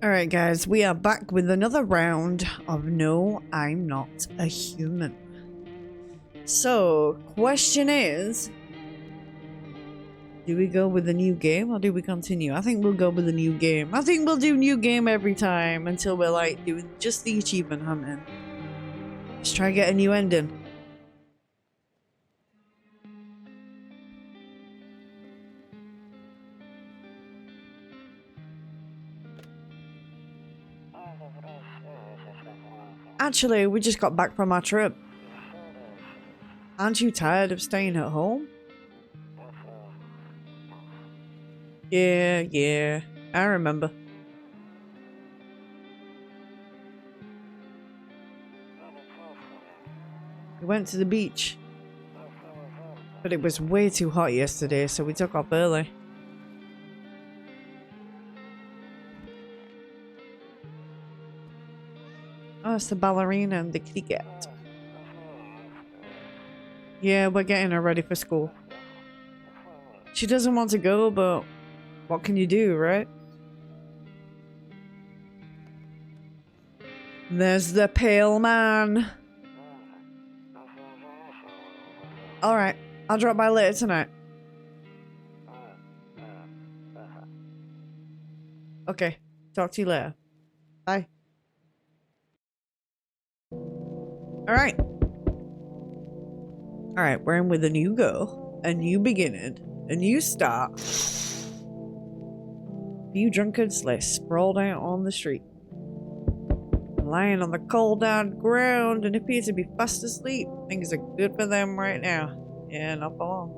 Alright guys, we are back with another round of No, I'm Not a Human. So, question is, do we go with a new game or do we continue? I think we'll go with a new game. I think we'll do new game every time until we're like doing just the achievement hunting. Let's try and get a new ending. Actually, we just got back from our trip. Aren't you tired of staying at home? Yeah, I remember. We went to the beach, but it was way too hot yesterday, so we took off early. Oh, it's the ballerina and the kitty cat. Yeah, we're getting her ready for school. She doesn't want to go, but what can you do, right? There's the pale man. Alright, I'll drop by later tonight. Okay, talk to you later. Bye. Alright. Alright, we're in with a new go, a new beginning, a new start. A few drunkards lay sprawled out on the street, lying on the cold hard ground and appear to be fast asleep. Things are good for them right now. Yeah, not for long.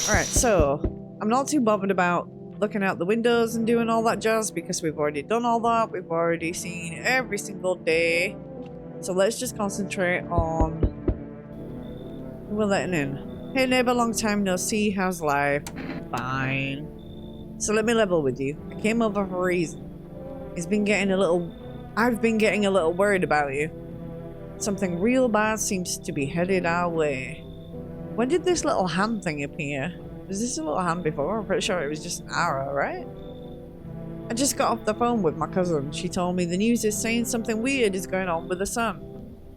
Alright, so I'm not too bothered about looking out the windows and doing all that jazz because we've already done all that. We've already seen every single day. So let's just concentrate on who we're letting in. Hey neighbor, long time no see. How's life? Fine. So let me level with you. I came over for a reason. I've been getting a little worried about you. Something real bad seems to be headed our way. When did this little hand thing appear? Was this a little hand before? I'm pretty sure it was just an arrow, right? I just got off the phone with my cousin. She told me the news is saying something weird is going on with the sun.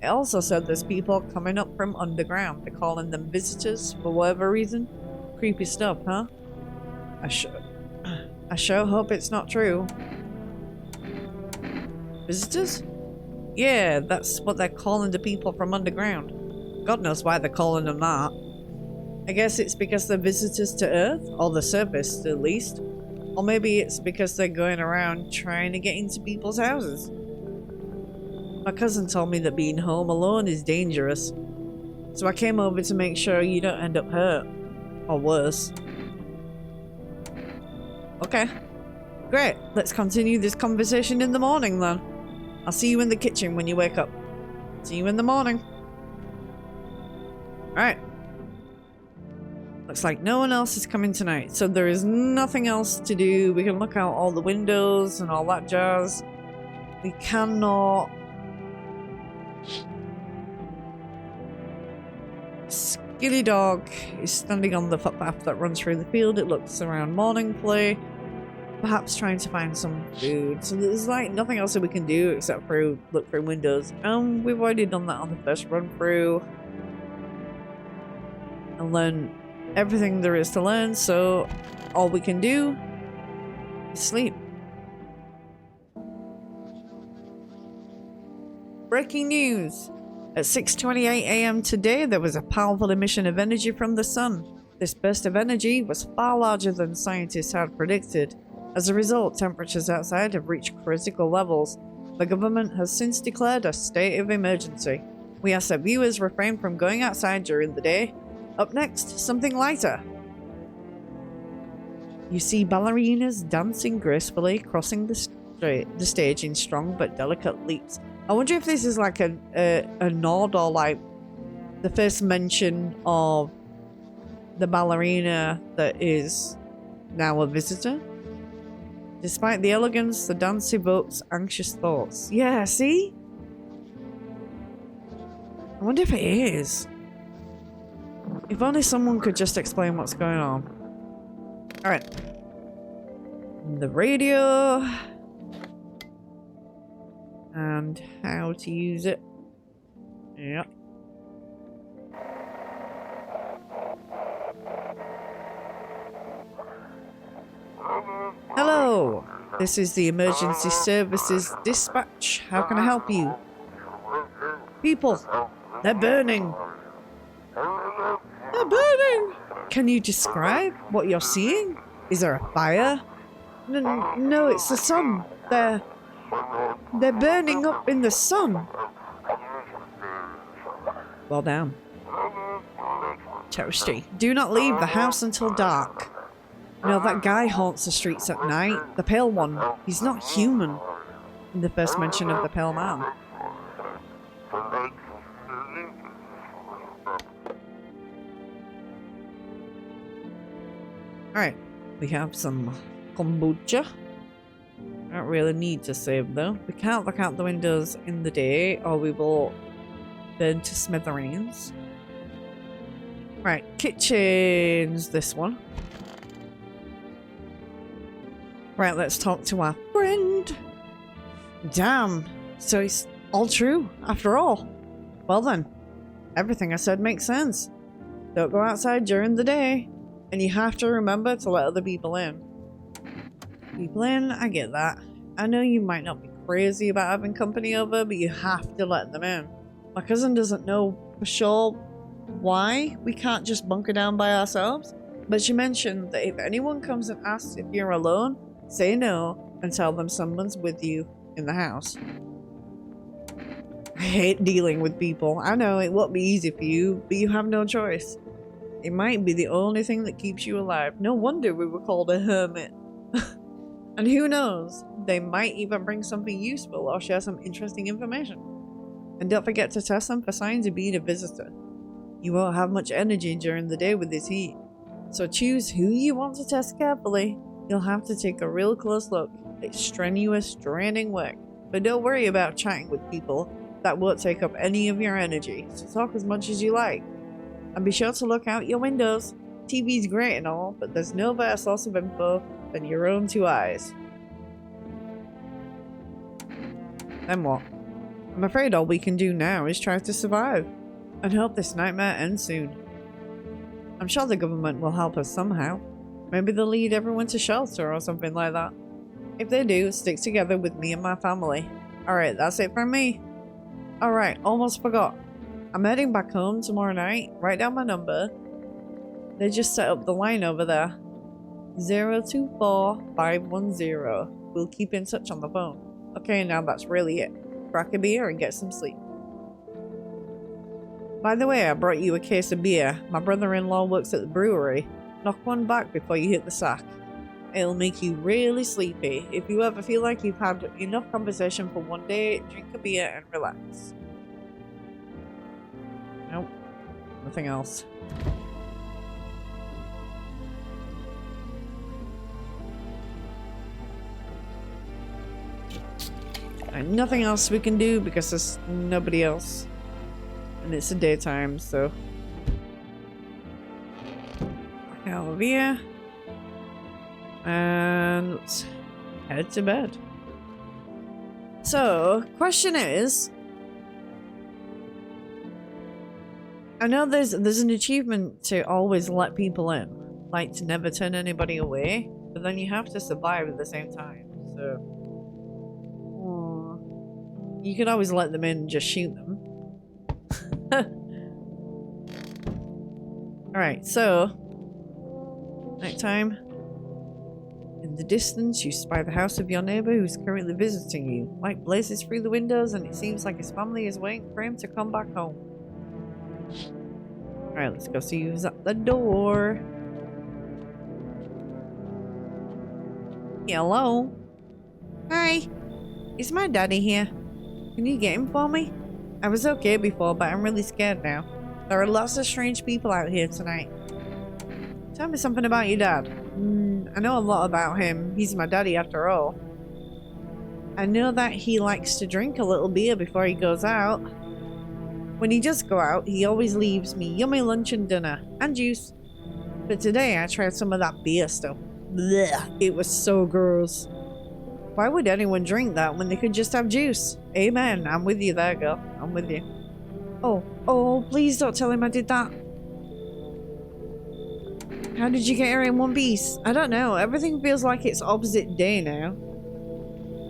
It also said there's people coming up from underground. They're calling them visitors for whatever reason. Creepy stuff, huh? I sure hope it's not true. Visitors? Yeah, that's what they're calling the people from underground. God knows why they're calling them that. I guess it's because they're visitors to Earth, or the surface at least. Or maybe it's because they're going around trying to get into people's houses. My cousin told me that being home alone is dangerous. So I came over to make sure you don't end up hurt. Or worse. Okay. Great. Let's continue this conversation in the morning then. I'll see you in the kitchen when you wake up. See you in the morning. Alright. Looks like no one else is coming tonight, so there is nothing else to do. We can look out all the windows and all that jazz. We cannot... Skilly Dog is standing on the footpath that runs through the field. It looks around morning play, perhaps trying to find some food. So there's like nothing else that we can do except for look through windows. We've already done that on the first run through. And learn everything there is to learn, so all we can do is sleep. Breaking news! At 6:28 AM today, there was a powerful emission of energy from the sun. This burst of energy was far larger than scientists had predicted. As a result, temperatures outside have reached critical levels. The government has since declared a state of emergency. We ask that viewers refrain from going outside during the day. Up next, something lighter. You see ballerinas dancing gracefully, crossing the stage in strong but delicate leaps. I wonder if this is like a nod or like the first mention of the ballerina that is now a visitor. Despite the elegance, the dance evokes anxious thoughts. Yeah, see? I wonder if it is. If only someone could just explain what's going on. Alright. The radio. and how to use it. Yep. Hello, this is the emergency services dispatch. How can I help you? People, they're burning. They're burning. Can you describe what you're seeing? Is there a fire? No, it's the sun. They're burning up in the sun. Well done. Toasty. Do not leave the house until dark. No, that guy haunts the streets at night. The pale one. He's not human. In the first mention of the pale man. Alright. We have some kombucha. Don't really need to save though. We can't look out the windows in the day or we will burn to smithereens. Right, kitchen's this one. Right, let's talk to our friend. Damn, so it's all true after all. Well then, everything I said makes sense. Don't go outside during the day. And you have to remember to let other people in. People in, I get that. I know you might not be crazy about having company over, but you have to let them in. My cousin doesn't know for sure why we can't just bunker down by ourselves, but she mentioned that if anyone comes and asks if you're alone, say no and tell them someone's with you in the house. I hate dealing with people. I know it won't be easy for you, but you have no choice. It might be the only thing that keeps you alive. No wonder we were called a hermit. And who knows, they might even bring something useful or share some interesting information. And don't forget to test them for signs of being a visitor. You won't have much energy during the day with this heat. So choose who you want to test carefully. You'll have to take a real close look. It's strenuous, draining work. But don't worry about chatting with people. That won't take up any of your energy. So talk as much as you like. And be sure to look out your windows. TV's great and all, but there's no better source of info than your own two eyes. Then what? I'm afraid all we can do now is try to survive. And hope this nightmare ends soon. I'm sure the government will help us somehow. Maybe they'll lead everyone to shelter or something like that. If they do, stick together with me and my family. Alright, that's it from me. Alright, almost forgot. I'm heading back home tomorrow night. Write down my number. They just set up the line over there. 024510. We'll keep in touch on the phone. Okay, now that's really it. Crack a beer and get some sleep. By the way, I brought you a case of beer. My brother-in-law works at the brewery. Knock one back before you hit the sack. It'll make you really sleepy. If you ever feel like you've had enough conversation for one day, drink a beer and relax. Nope. Nothing else. And nothing else we can do because there's nobody else. And it's the daytime, so. Back out of here. And let's head to bed. So, question is, I know there's an achievement to always let people in, like to never turn anybody away, but then you have to survive at the same time. So, you could always let them in and just shoot them. Alright, so nighttime. In the distance, you spy the house of your neighbor who's currently visiting you. Light blazes through the windows and it seems like his family is waiting for him to come back home. Alright, let's go see who's at the door. Hello? Hi. Is my daddy here? Can you get him for me? I was okay before, but I'm really scared now. There are lots of strange people out here tonight. Tell me something about your dad. I know a lot about him. He's my daddy after all. I know that he likes to drink a little beer before he goes out. When he does go out, he always leaves me yummy lunch and dinner, and juice. But today I tried some of that beer stuff. Blech, it was so gross. Why would anyone drink that when they could just have juice? Amen. I'm with you there, girl. I'm with you. Oh, please don't tell him I did that. How did you get here in one piece? I don't know. Everything feels like it's opposite day now.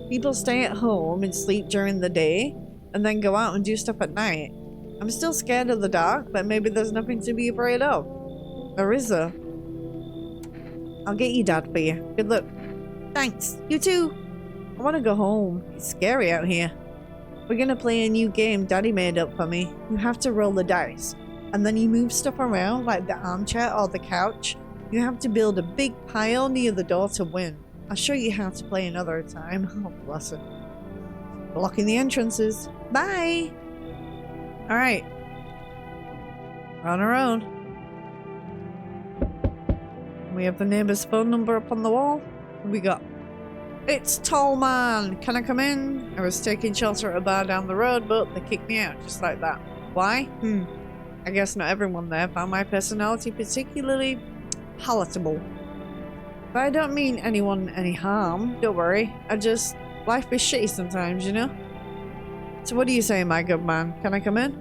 People stay at home and sleep during the day and then go out and do stuff at night. I'm still scared of the dark, but maybe there's nothing to be afraid of. Or is there? I'll get you Dad for you. Good luck. Thanks. You too. I want to go home. It's scary out here. We're gonna play a new game Daddy made up for me. You have to roll the dice. And then you move stuff around like the armchair or the couch. You have to build a big pile near the door to win. I'll show you how to play another time. Oh, bless it. Blocking the entrances. Bye! Alright. We're on our own. We have the neighbor's phone number up on the wall. What we got? It's Tall Man! Can I come in? I was taking shelter at a bar down the road, but they kicked me out just like that. Why? I guess not everyone there found my personality particularly palatable. But I don't mean anyone any harm, don't worry. Life is shitty sometimes, you know? So what do you say, my good man? Can I come in?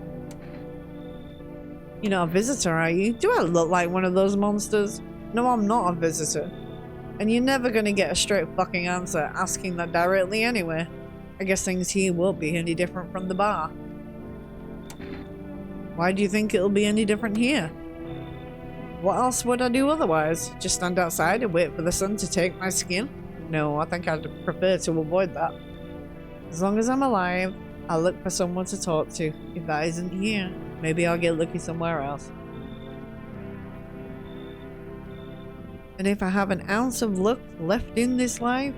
You're not a visitor, are you? Do I look like one of those monsters? No, I'm not a visitor. And you're never gonna get a straight fucking answer asking that directly anyway. I guess things here won't be any different from the bar. Why do you think it'll be any different here? What else would I do otherwise? Just stand outside and wait for the sun to take my skin? No, I think I'd prefer to avoid that. As long as I'm alive, I'll look for someone to talk to. If that isn't here, maybe I'll get lucky somewhere else. And if I have an ounce of luck left in this life,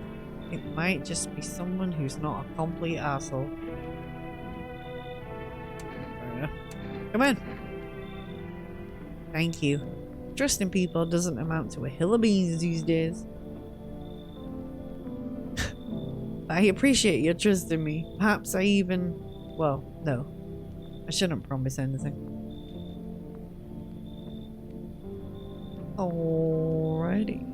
it might just be someone who's not a complete asshole. Come in. Thank you. Trusting people doesn't amount to a hill of beans these days. I appreciate your trust in me. Perhaps I even... Well, no. I shouldn't promise anything. Alrighty.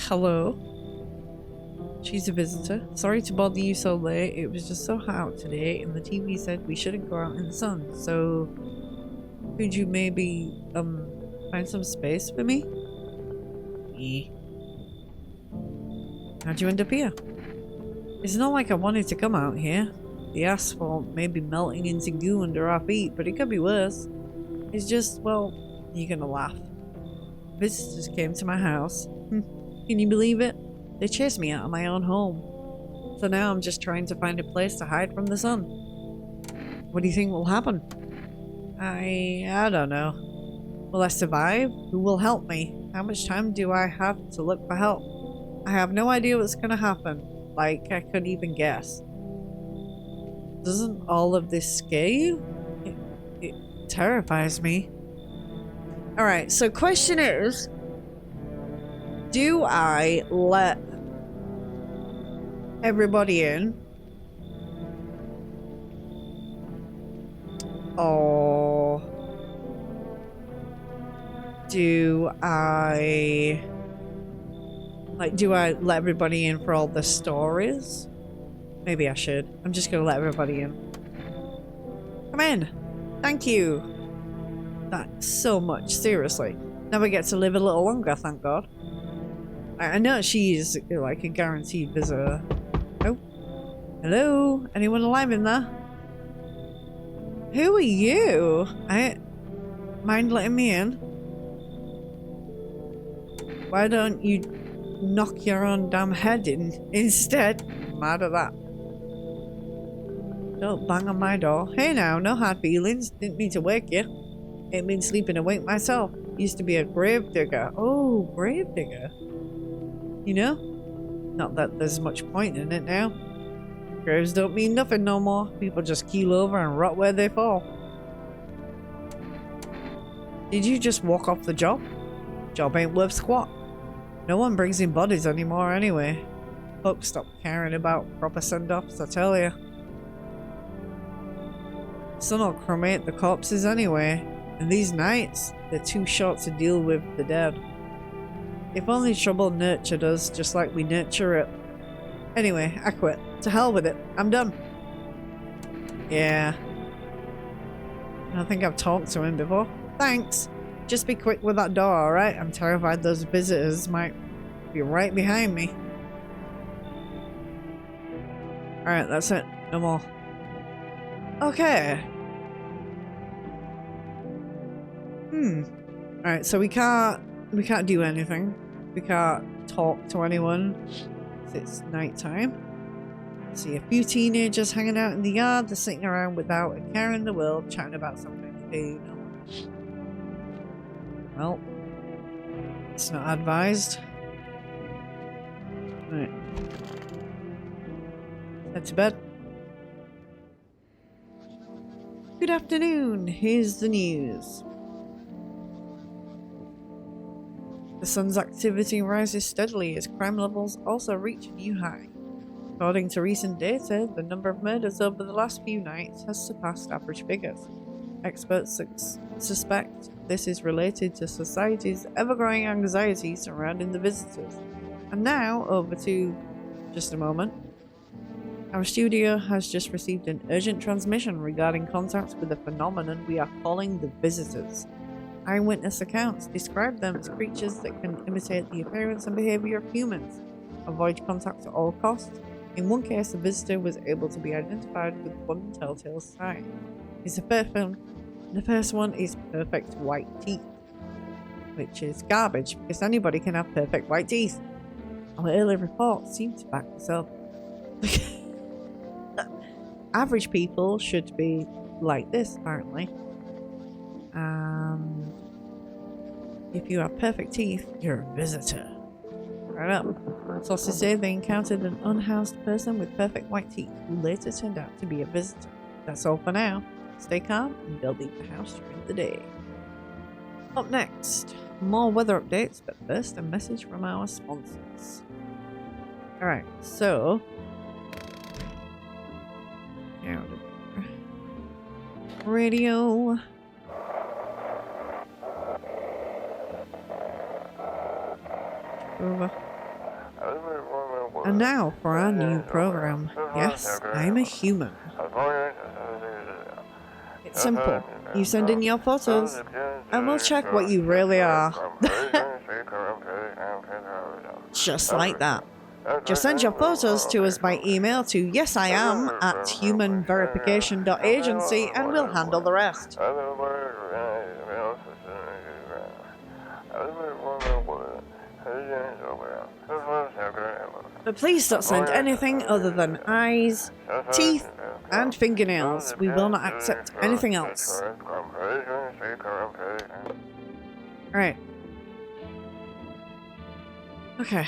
Hello. She's a visitor. Sorry to bother you so late. It was just so hot out today and the TV said we shouldn't go out in the sun. So could you maybe find some space for me? Yeah. How'd you end up here? It's not like I wanted to come out here. The asphalt may be melting into goo under our feet, but it could be worse. It's just, well, you're gonna laugh. Visitors came to my house. Can you believe it? They chased me out of my own home. So now I'm just trying to find a place to hide from the sun. What do you think will happen? I don't know. Will I survive? Who will help me? How much time do I have to look for help? I have no idea what's gonna happen. Like, I couldn't even guess. Doesn't all of this scare you? It terrifies me. Alright, so question is, do I let everybody in? Or do I let everybody in for all the stories? Maybe I should. I'm just gonna let everybody in. Come in. Thank you. That's so much, seriously. Now we get to live a little longer, thank God. I know she's like a guaranteed visitor. Oh. Hello? Anyone alive in there? Who are you? Mind letting me in? Why don't you knock your own damn head in instead? I'm mad at that. Don't bang on my door. Hey now, no hard feelings. Didn't mean to wake you. Ain't been sleeping awake myself. Used to be a grave digger. Oh, grave digger. You know? Not that there's much point in it now. Graves don't mean nothing no more. People just keel over and rot where they fall. Did you just walk off the job? Job ain't worth squat. No one brings in bodies anymore anyway. Folks stop caring about proper send-offs, I tell ya. Sun will cremate the corpses anyway. And these nights, they're too short to deal with the dead. If only trouble nurtured us just like we nurture it. Anyway, I quit. To hell with it. I'm done. Yeah. I don't think I've talked to him before. Thanks. Just be quick with that door, alright? I'm terrified those visitors might be right behind me. Alright, that's it. No more. Okay. Alright, so we can't do anything. We can't talk to anyone. It's nighttime. See a few teenagers hanging out in the yard. They're sitting around without a care in the world, chatting about something they know. Well, it's not advised. Right. Head to bed. Good afternoon. Here's the news. The sun's activity rises steadily as crime levels also reach a new high. According to recent data, the number of murders over the last few nights has surpassed average figures. Experts suspect this is related to society's ever-growing anxiety surrounding the visitors. And now, over to just a moment. Our studio has just received an urgent transmission regarding contact with a phenomenon we are calling the visitors. Eyewitness accounts describe them as creatures that can imitate the appearance and behavior of humans, avoid contact at all costs. In one case, the visitor was able to be identified with one telltale sign. It's a person. The first one is perfect white teeth, which is garbage because anybody can have perfect white teeth. Our early reports seem to back this up. Average people should be like this, apparently. And if you have perfect teeth, you're a visitor. Right up. Sources say they encountered an unhoused person with perfect white teeth who later turned out to be a visitor. That's all for now. Stay calm and they'll leave the house during the day. Up next, more weather updates, but first a message from our sponsors. Alright, so radio. Over. And now for our new program. Yes, I'm a human. It's simple. You send in your photos, and we'll check what you really are. Just like that. Just send your photos to us by email to yesiam@humanverification.agency and we'll handle the rest. But please don't send anything other than eyes, teeth, and fingernails. We will not accept anything else. Alright. Okay.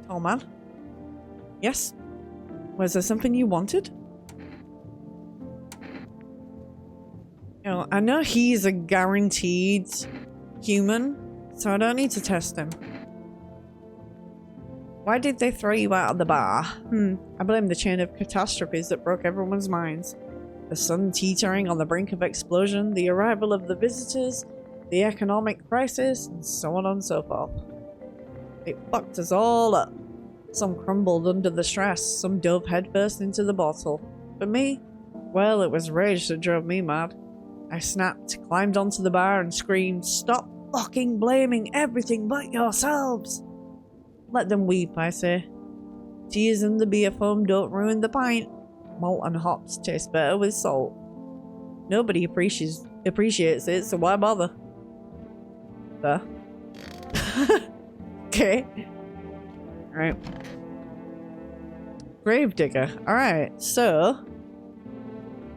Oh man. Yes? Was there something you wanted? You know, I know he's a guaranteed human, so I don't need to test him. Why did they throw you out of the bar? I blame the chain of catastrophes that broke everyone's minds. The sun teetering on the brink of explosion, the arrival of the visitors, the economic crisis, and so on and so forth. It fucked us all up. Some crumbled under the stress, some dove headfirst into the bottle. For me, well, it was rage that drove me mad. I snapped, climbed onto the bar and screamed, "Stop fucking blaming everything but yourselves!" Let them weep, I say. Tears in the beer foam don't ruin the pint. Malt and hops taste better with salt. Nobody appreciates it, so why bother? Okay. Alright. Gravedigger. Alright, so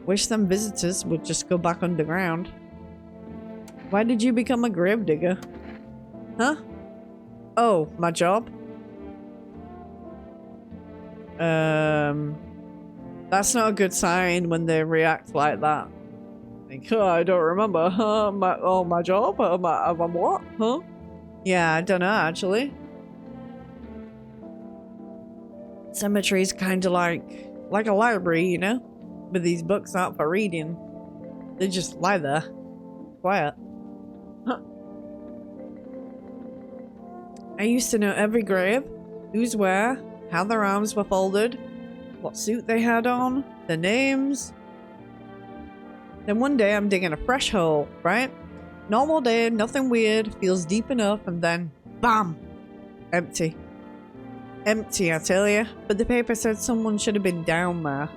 wish them visitors would just go back underground. Why did you become a gravedigger? Huh? Oh, my job? That's not a good sign when they react like that. Like, oh, I don't remember. My job? I'm what? Huh? Yeah, I don't know, actually. Cemetery's kind of like a library, you know? But these books aren't for reading. They just lie there. Quiet. Huh. I used to know every grave, who's where, how their arms were folded, what suit they had on, their names. Then one day I'm digging a fresh hole, right? Normal day, nothing weird, feels deep enough, and then BAM! Empty. Empty, I tell you. But the paper said someone should have been down there.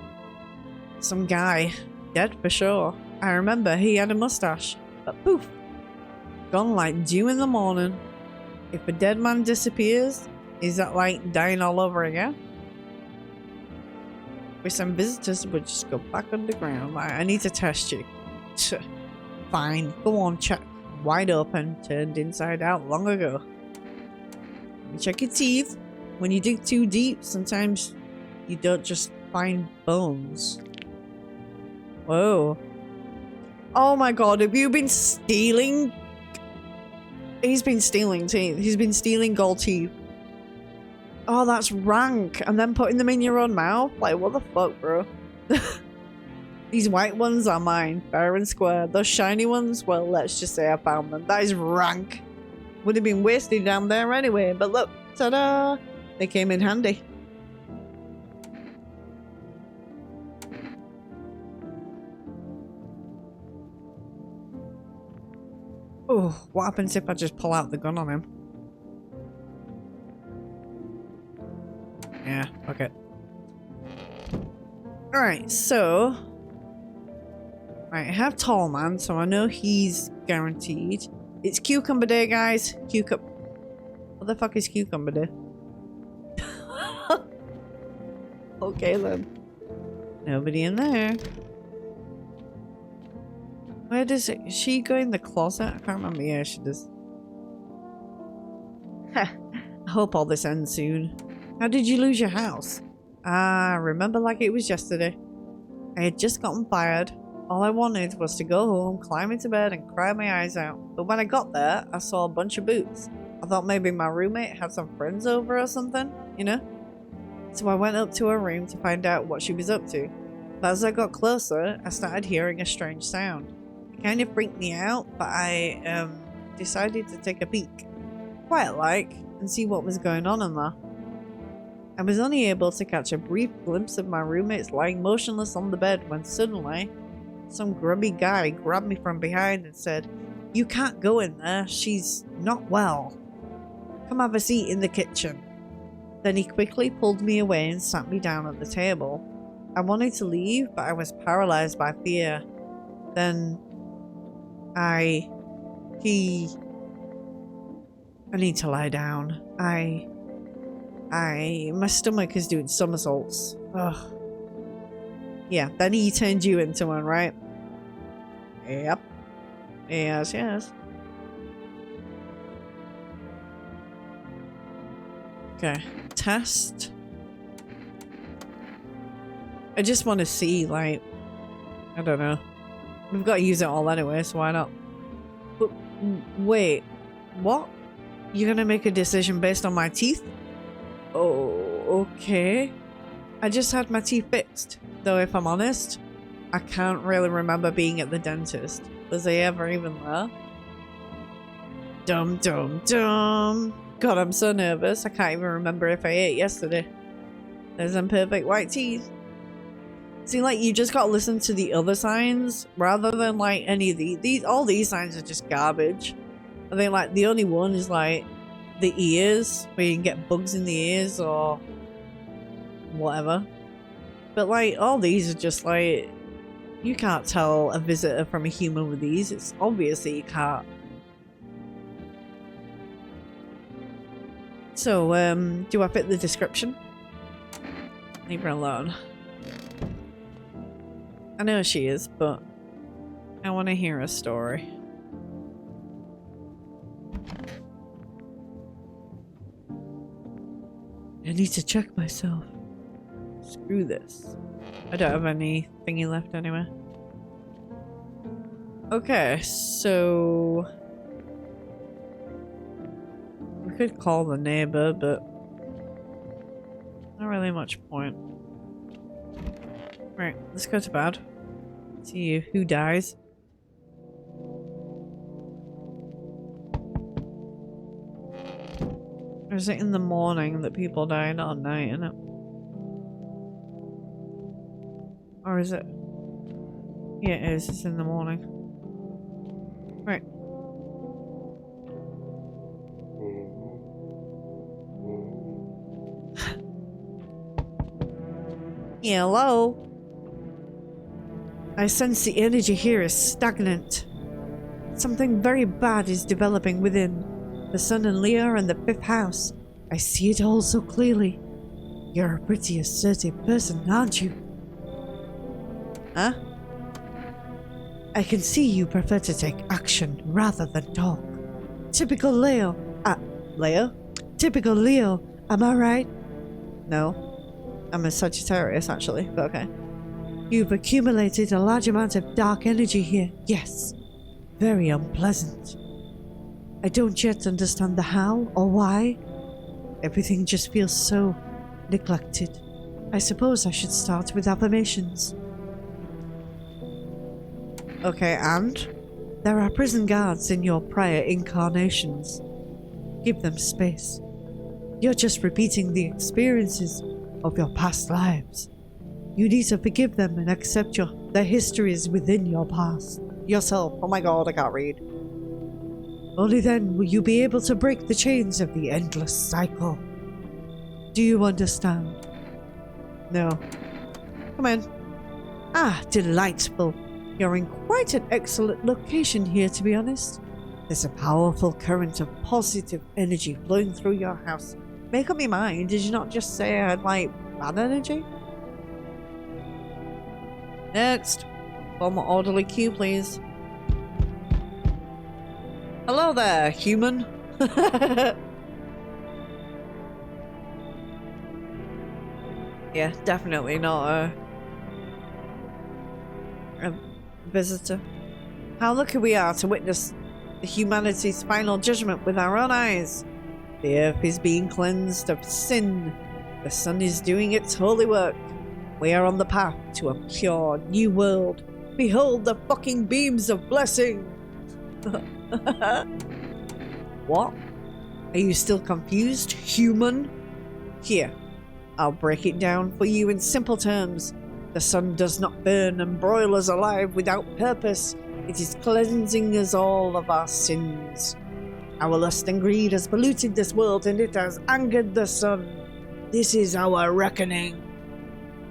Some guy. Dead for sure. I remember he had a mustache. But poof! Gone like dew in the morning. If a dead man disappears, is that like dying all over again? With some visitors would just go back underground. I need to test you. Fine, go on, check. Wide open, turned inside out long ago. Check your teeth. When you dig too deep, sometimes you don't just find bones. Whoa. Oh my god, have you been stealing? He's been stealing teeth. He's been stealing gold teeth. Oh, that's rank. And then putting them in your own mouth? Like, what the fuck, bro? These white ones are mine, fair and square. Those shiny ones, well, let's just say I found them. That is rank. Would have been wasted down there anyway, but look, ta-da! They came in handy. Oh, what happens if I just pull out the gun on him? Yeah, okay. Alright, so... I have Tall Man, so I know he's guaranteed. It's Cucumber Day, guys. What the fuck is Cucumber Day? Okay, then. Nobody in there. Where does it... Is she go in the closet? I can't remember. Yeah, she does. I hope all this ends soon. How did you lose your house? Ah, remember like it was yesterday. I had just gotten fired. All I wanted was to go home, climb into bed, and cry my eyes out. But when I got there, I saw a bunch of boots. I thought maybe my roommate had some friends over or something, you know? So I went up to her room to find out what she was up to. But as I got closer, I started hearing a strange sound. It kind of freaked me out, but I decided to take a peek. Quiet-like, and see what was going on in there. I was only able to catch a brief glimpse of my roommates lying motionless on the bed when suddenly, some grubby guy grabbed me from behind and said, "You can't go in there, she's not well. Come have a seat in the kitchen." Then he quickly pulled me away and sat me down at the table. I wanted to leave, but I was paralyzed by fear. Then I need to lie down. My stomach is doing somersaults. Ugh. Yeah, then he turned you into one, right? Yep. Yes, yes. Okay. Test. I just want to see, like, I don't know. We've got to use it all anyway, so why not? But, wait. What? You're gonna make a decision based on my teeth? Oh, okay. I just had my teeth fixed. Though if I'm honest, I can't really remember being at the dentist. Was I ever even there? Dum dum dum. God, I'm so nervous. I can't even remember if I ate yesterday. There's some perfect white teeth. See, like, you just gotta listen to the other signs rather than like any of these. All these signs are just garbage. I think like the only one is like the ears, where you can get bugs in the ears or whatever. But like all these are just like, you can't tell a visitor from a human with these. It's obvious that you can't. So, do I fit the description? Leave her alone. I know she is, but I want to hear a story. I need to check myself. Screw this. I don't have any thingy left anyway. Okay, so... we could call the neighbor, but... not really much point. Right, let's go to bed. See who dies. Or is it in the morning that people die? Not at night, isn't it? Or is it? Yeah, it is. It's in the morning. Right. Hello? I sense the energy here is stagnant. Something very bad is developing within. The sun and Leo are in the 5th house. I see it all so clearly. You're a pretty assertive person, aren't you? Huh? I can see you prefer to take action rather than talk. Typical Leo. Leo? Typical Leo, am I right? No. I'm a Sagittarius, actually, but okay. You've accumulated a large amount of dark energy here. Yes. Very unpleasant. I don't yet understand the how or why. Everything just feels so neglected. I suppose I should start with affirmations. Okay, and? There are prison guards in your prior incarnations. Give them space. You're just repeating the experiences of your past lives. You need to forgive them and accept their histories within your past. Yourself. Oh my god, I can't read. Only then will you be able to break the chains of the endless cycle. Do you understand? No. Come in. Ah, delightful. You're in quite an excellent location here, to be honest. There's a powerful current of positive energy flowing through your house. Make up your mind. Did you not just say I had, like, bad energy? Next. Form an orderly queue, please. Hello there, human. Yeah, definitely not a visitor. How lucky we are to witness humanity's final judgment with our own eyes. The earth is being cleansed of sin. The sun is doing its holy work. We are on the path to a pure new world. Behold the fucking beams of blessing. What? Are you still confused, human? Here, I'll break it down for you in simple terms. The sun does not burn and broil us alive without purpose. It is cleansing us all of our sins. Our lust and greed has polluted this world and it has angered the sun. This is our reckoning.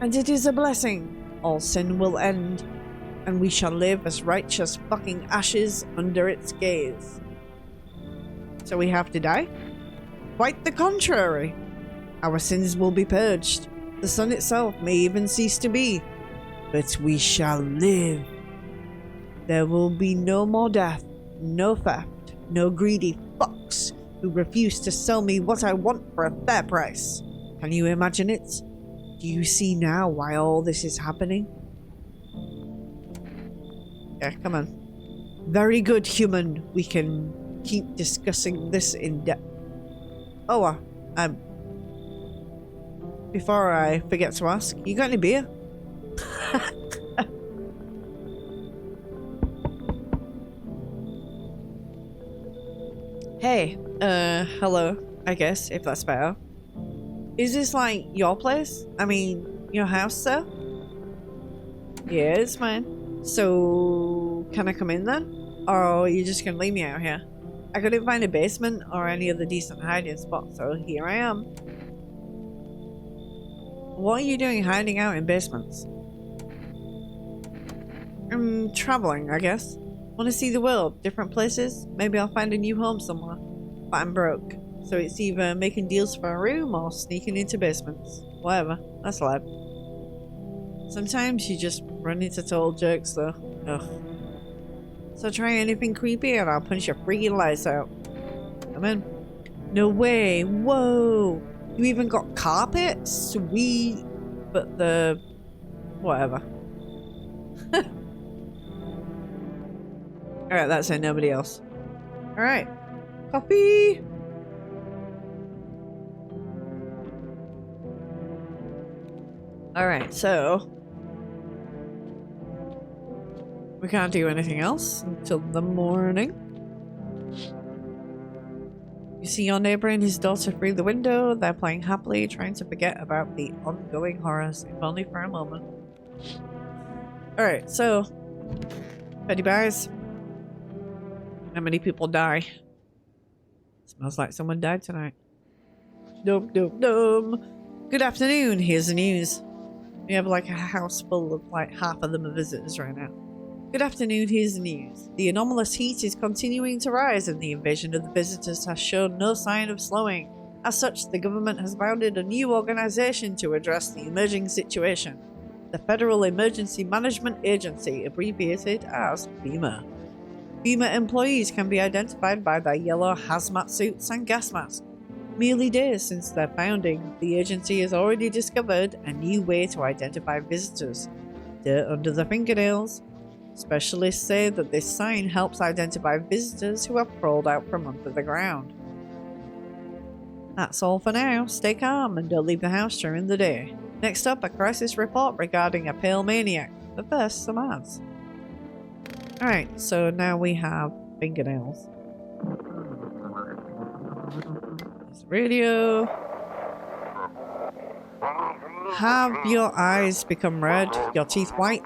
And it is a blessing. All sin will end, and we shall live as righteous fucking ashes under its gaze. So we have to die? Quite the contrary. Our sins will be purged. The sun itself may even cease to be. But we shall live. There will be no more death, no theft, no greedy fucks who refuse to sell me what I want for a fair price. Can you imagine it? Do you see now why all this is happening? Yeah, come on. Very good, human. We can keep discussing this in depth. Oh, before I forget to ask, you got any beer? Hey, hello, I guess, if that's better. Is this like your place? I mean, your house, sir? Yeah, it's mine. So, can I come in then? Or are you just gonna leave me out here? I couldn't find a basement or any other decent hiding spot, so here I am. What are you doing hiding out in basements? I'm traveling, I guess. Want to see the world, different places? Maybe I'll find a new home somewhere. But I'm broke, so it's either making deals for a room or sneaking into basements. Whatever, that's life. Sometimes you just run into total jerks though. Ugh. So try anything creepy and I'll punch your freaking lights out. Come in. No way, whoa! You even got carpet? Sweet. But the... whatever. Alright, that's it, nobody else. Alright. Coffee! Alright, so... we can't do anything else until the morning. You see your neighbor and his daughter through the window. They're playing happily, trying to forget about the ongoing horrors, if only for a moment. Alright, so... Petty buys. How many people die? Smells like someone died tonight. Dum dum dum. Good afternoon, here's the news. We have like a house full of like half of them are visitors right now. Good afternoon, here's the news. The anomalous heat is continuing to rise and the invasion of the visitors has shown no sign of slowing. As such, the government has founded a new organization to address the emerging situation. The Federal Emergency Management Agency, abbreviated as FEMA. FEMA employees can be identified by their yellow hazmat suits and gas masks. Merely days since their founding, the agency has already discovered a new way to identify visitors. Dirt under the fingernails. Specialists say that this sign helps identify visitors who have crawled out from under the ground. That's all for now. Stay calm and don't leave the house during the day. Next up, a crisis report regarding a pale maniac. But first, some ads. Alright, so now we have fingernails. There's radio. Have your eyes become red, your teeth white?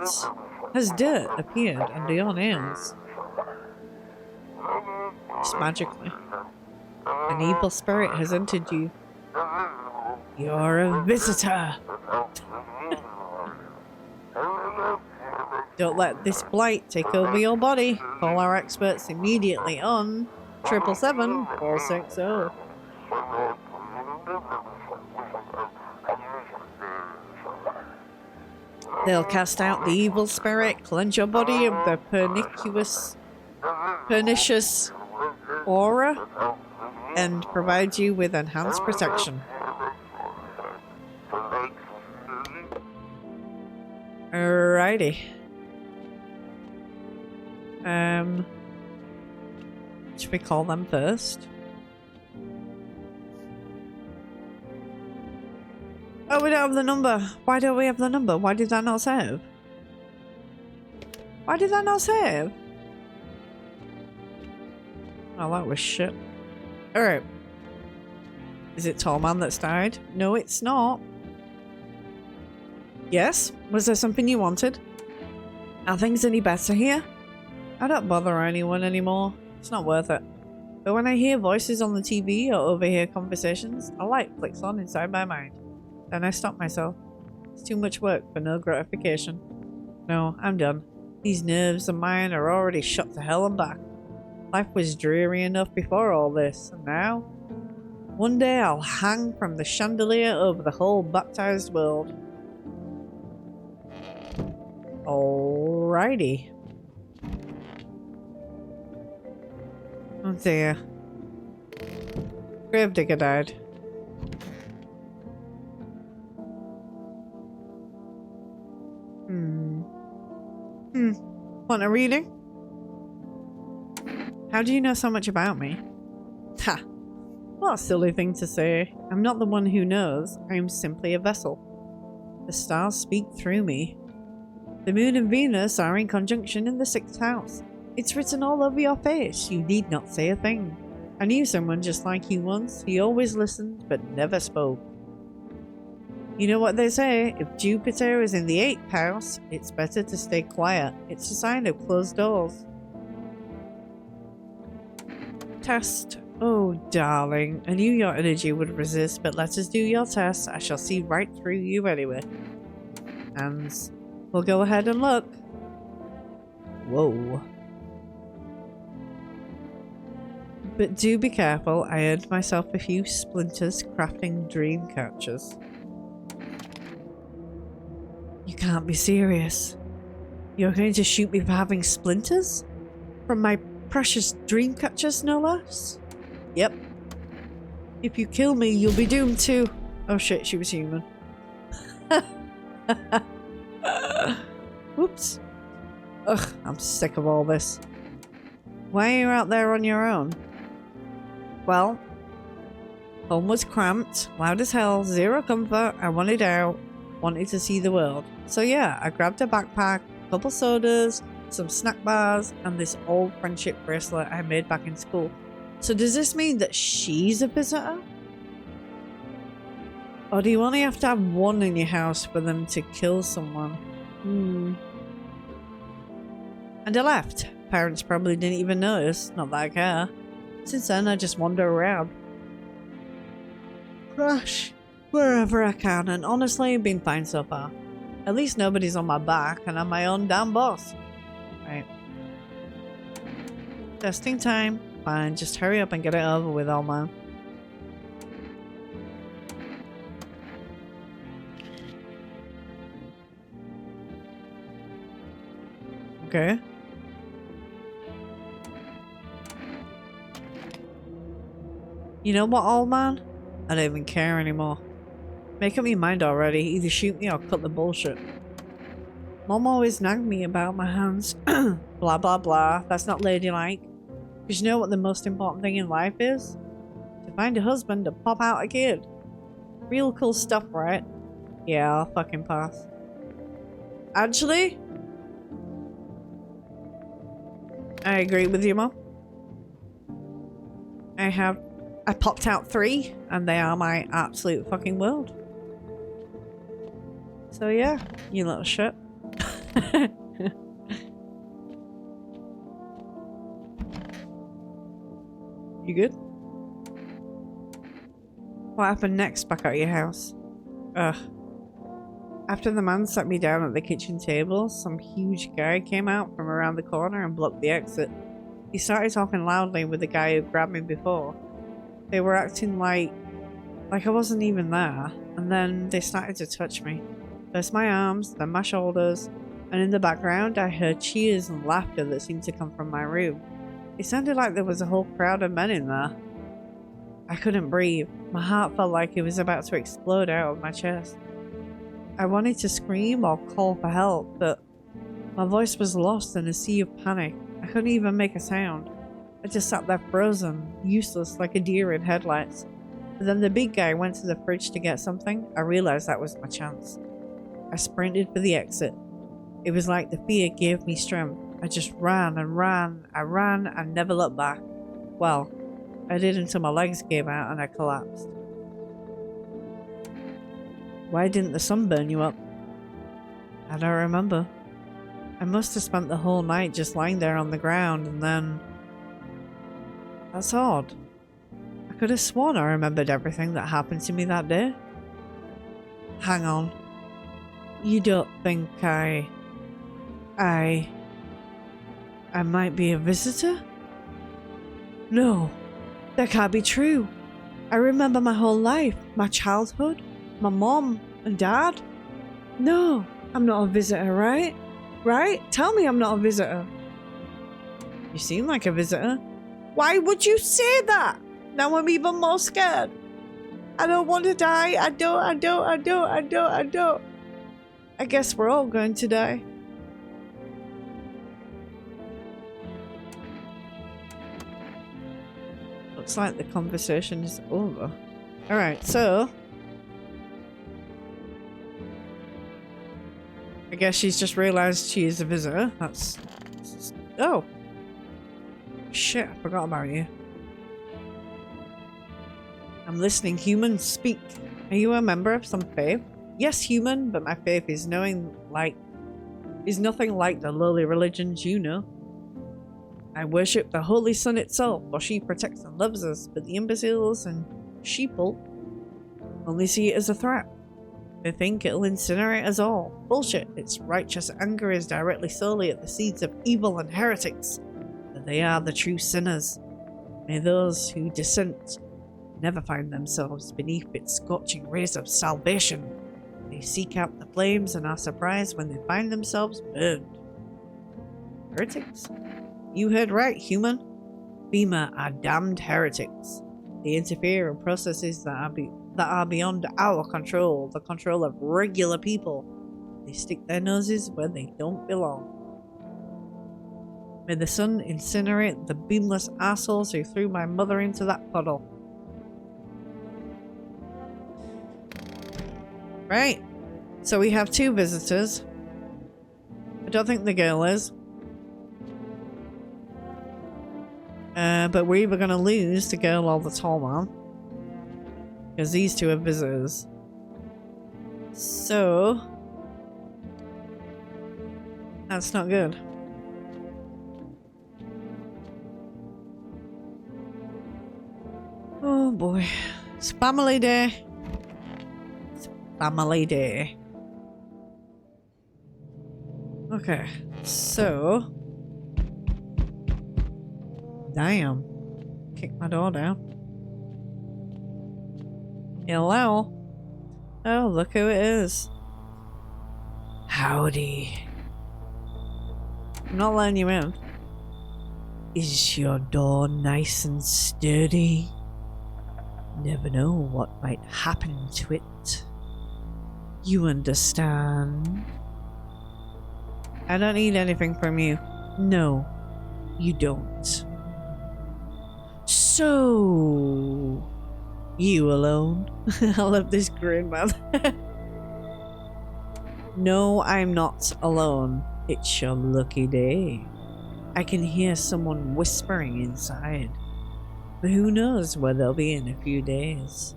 Has dirt appeared under your nails? Just magically. An evil spirit has entered you. You're a visitor. Don't let this blight take over your body. Call our experts immediately on 777-460. They'll cast out the evil spirit, cleanse your body of the pernicious aura, and provide you with enhanced protection. Alrighty. Should we call them first? Oh, we don't have the number. Why don't we have the number? Why did that not save? Why did that not save? Oh, that was shit. Alright. Is it Tall Man that's died? No, it's not. Yes? Was there something you wanted? Are things any better here? I don't bother anyone anymore. It's not worth it. But when I hear voices on the TV or overhear conversations, a light flicks on inside my mind. Then I stop myself. It's too much work for no gratification. No, I'm done. These nerves of mine are already shot to hell and back. Life was dreary enough before all this, and now? One day I'll hang from the chandelier over the whole baptized world. Alrighty. Oh dear. Gravedigger died. Want a reading? How do you know so much about me? Ha! What a silly thing to say. I'm not the one who knows. I am simply a vessel. The stars speak through me. The moon and Venus are in conjunction in the 6th house. It's written all over your face. You need not say a thing. I knew someone just like you once. He always listened, but never spoke. You know what they say, if Jupiter is in the 8th house, it's better to stay quiet. It's a sign of closed doors. Test. Oh, darling. I knew your energy would resist, but let us do your test. I shall see right through you anyway. And we'll go ahead and look. Whoa. But do be careful. I earned myself a few splinters crafting dream catchers. You can't be serious. You're going to shoot me for having splinters? From my precious dream catchers, no less? Yep. If you kill me, you'll be doomed too. Oh shit, she was human. Whoops. Ugh, I'm sick of all this. Why are you out there on your own? Well, home was cramped, loud as hell, zero comfort, I wanted out, wanted to see the world. So yeah, I grabbed a backpack, a couple sodas, some snack bars, and this old friendship bracelet I made back in school. So does this mean that she's a visitor? Or do you only have to have one in your house for them to kill someone? And I left. Parents probably didn't even notice, not that I care. Since then, I just wander around. Crash wherever I can, and honestly, I've been fine so far. At least nobody's on my back, and I'm my own damn boss. Right. Testing time. Fine, just hurry up and get it over with, old man. Okay. You know what, old man? I don't even care anymore. Make up your mind already. Either shoot me or cut the bullshit. Mom always nagged me about my hands. Blah blah blah. That's not ladylike. Because you know what the most important thing in life is? To find a husband and pop out a kid. Real cool stuff, right? Yeah, I'll fucking pass. Actually, I agree with you, Mom. I popped out 3, and they are my absolute fucking world. So yeah, you little shit. You good? What happened next back at your house? Ugh. After the man sat me down at the kitchen table, some huge guy came out from around the corner and blocked the exit. He started talking loudly with the guy who grabbed me before. They were acting like I wasn't even there, and then they started to touch me. First my arms, then my shoulders, and in the background I heard cheers and laughter that seemed to come from my room. It sounded like there was a whole crowd of men in there. I couldn't breathe. My heart felt like it was about to explode out of my chest. I wanted to scream or call for help, but my voice was lost in a sea of panic. I couldn't even make a sound. I just sat there frozen, useless like a deer in headlights. But then the big guy went to the fridge to get something. I realized that was my chance. I sprinted for the exit. It was like the fear gave me strength. I just ran and ran. I ran and never looked back. Well, I did until my legs gave out and I collapsed. Why didn't the sun burn you up? I don't remember. I must have spent the whole night just lying there on the ground and then... That's odd. I could have sworn I remembered everything that happened to me that day. Hang on. You don't think I might be a visitor? No, that can't be true. I remember my whole life, my childhood, my mom and dad. No, I'm not a visitor, right? Right? Tell me I'm not a visitor. You seem like a visitor. Why would you say that? Now I'm even more scared. I don't want to die. I don't. I guess we're all going to die. Looks like the conversation is over. Alright, so... I guess she's just realised she is a visitor. That's... Oh! Shit, I forgot about you. I'm listening. Human, speak. Are you a member of some faith? Yes, human, but my faith is nothing like the lowly religions you know. I worship the Holy Sun itself, for she protects and loves us, but the imbeciles and sheeple only see it as a threat. They think it'll incinerate us all. Bullshit. Its righteous anger is directly solely at the seeds of evil and heretics, but they are the true sinners. May those who dissent never find themselves beneath its scorching rays of salvation. They seek out the flames and are surprised when they find themselves burned. Heretics? You heard right, human. FEMA are damned heretics. They interfere in processes that are beyond our control, the control of regular people. They stick their noses where they don't belong. May the sun incinerate the beamless assholes who threw my mother into that puddle. Right. So we have 2 visitors. I don't think the girl is. But we're either going to lose the girl or the tall man. Because these two are visitors. So... that's not good. Oh boy. It's family day. It's family day. Okay. So... damn. Kick my door down. Hello? Oh, look who it is. Howdy. I'm not letting you in. Is your door nice and sturdy? Never know what might happen to it. You understand? I don't need anything from you. No, you don't. So, you alone? I love this grin, man. No, I'm not alone. It's your lucky day. I can hear someone whispering inside. But who knows where they'll be in a few days.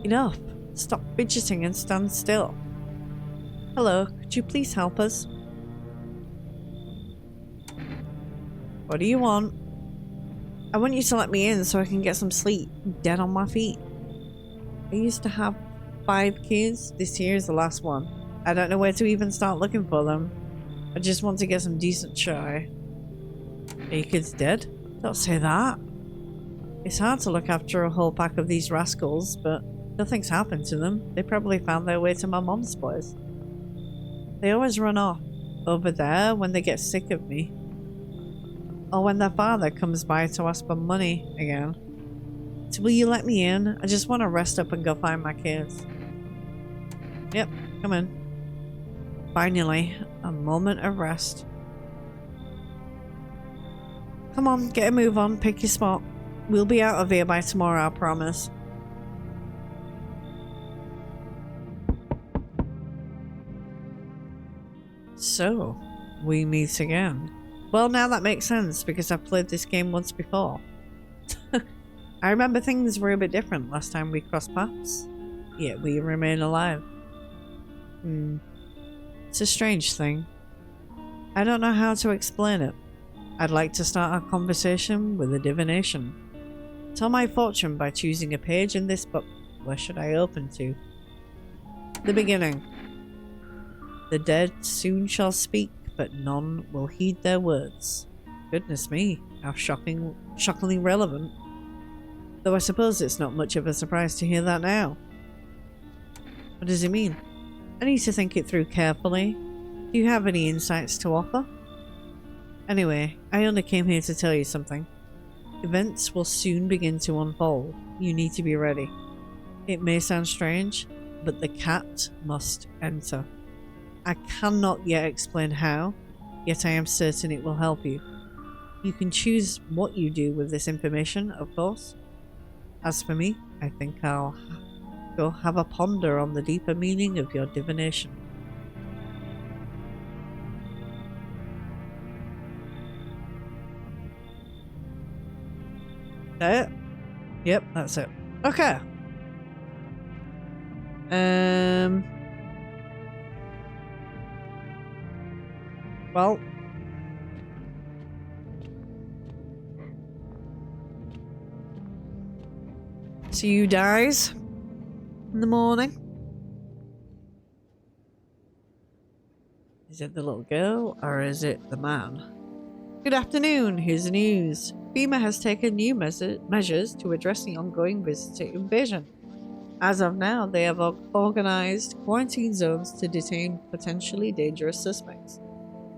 Enough. Stop fidgeting and stand still. Hello, could you please help us? What do you want? I want you to let me in so I can get some sleep. I'm dead on my feet. I used to have 5 kids. This year is the last one. I don't know where to even start looking for them. I just want to get some decent shy. Are your kids dead? Don't say that. It's hard to look after a whole pack of these rascals, but nothing's happened to them. They probably found their way to my mom's place. They always run off over there when they get sick of me. Or when their father comes by to ask for money again. So will you let me in? I just want to rest up and go find my kids. Yep, come in. Finally, a moment of rest. Come on, get a move on, pick your spot. We'll be out of here by tomorrow, I promise. So, we meet again. Well, now that makes sense because I've played this game once before. I remember things were a bit different last time we crossed paths, yet we remain alive. It's a strange thing. I don't know how to explain it. I'd like to start our conversation with a divination. Tell my fortune by choosing a page in this book. Where should I open to? The beginning. The dead soon shall speak, but none will heed their words. Goodness me, how shockingly relevant. Though I suppose it's not much of a surprise to hear that now. What does it mean? I need to think it through carefully. Do you have any insights to offer? Anyway, I only came here to tell you something. Events will soon begin to unfold. You need to be ready. It may sound strange, but the cat must enter. I cannot yet explain how, yet I am certain it will help you. You can choose what you do with this information, of course. As for me, I think I'll go have a ponder on the deeper meaning of your divination. That it? Yep, that's it. Okay. Well. So you dies in the morning. Is it the little girl or is it the man? Good afternoon, here's the news. FEMA has taken new measures to address the ongoing visitor invasion. As of now, they have organized quarantine zones to detain potentially dangerous suspects.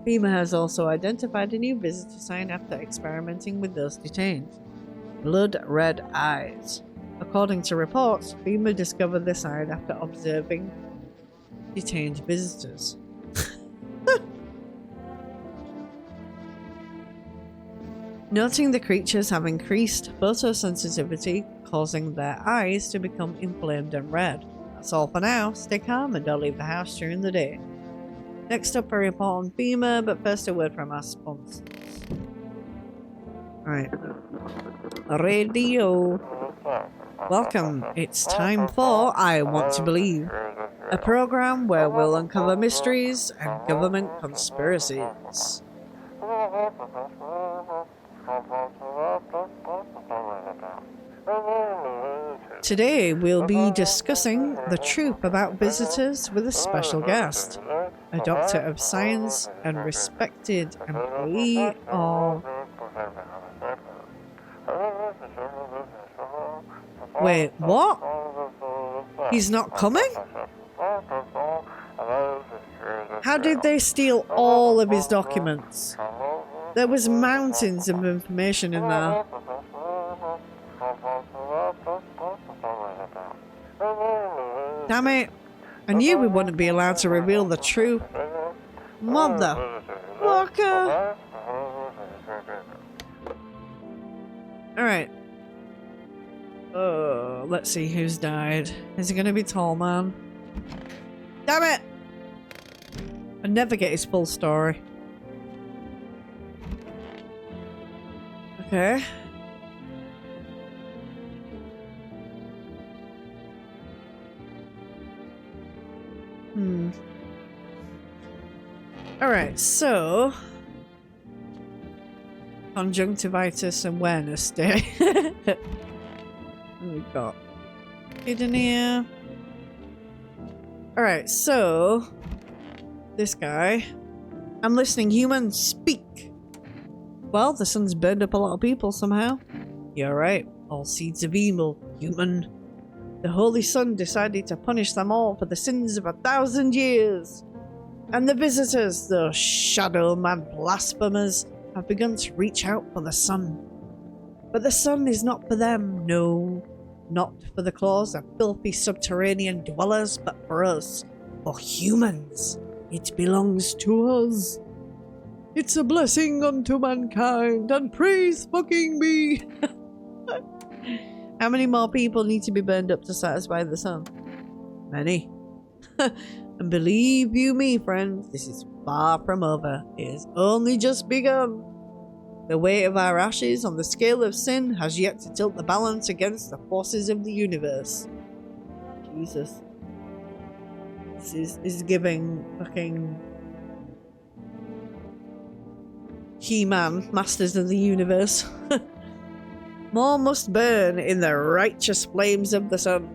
FEMA has also identified a new visitor sign after experimenting with those detained. Blood red eyes. According to reports, FEMA discovered the sign after observing detained visitors. Noting the creatures have increased photosensitivity, causing their eyes to become inflamed and red. That's all for now. Stay calm and don't leave the house during the day. Next up, a report on FEMA, but first a word from our sponsors. Alright. Radio. Welcome. It's time for I Want to Believe, a program where we'll uncover mysteries and government conspiracies. Today we'll be discussing the truth about visitors with a special guest, a doctor of science and respected employee of... Wait, what? He's not coming? How did they steal all of his documents? There was mountains of information in there. Damn it. I knew we wouldn't be allowed to reveal the truth. Motherfucker. Alright. Let's see who's died. Is it gonna be Tall Man? Damn it! I never get his full story. Okay. Alright, so... Conjunctivitis Awareness Day. We've got hidden here. Alright, so... This guy. I'm listening, human, speak! Well, the sun's burned up a lot of people somehow. You're right, all seeds of evil, human. The Holy Sun decided to punish them all for the sins of 1,000 years. And the visitors, those shadow-mad blasphemers, have begun to reach out for the sun. But the sun is not for them, no. Not for the claws of filthy subterranean dwellers, but for us, for humans. It belongs to us. It's a blessing unto mankind, and praise fucking be. How many more people need to be burned up to satisfy the sun? Many. And believe you me, friends, this is far from over. It has only just begun. The weight of our ashes on the scale of sin has yet to tilt the balance against the forces of the universe. Jesus. This is giving fucking... He-Man, Masters of the Universe. More must burn in the righteous flames of the sun.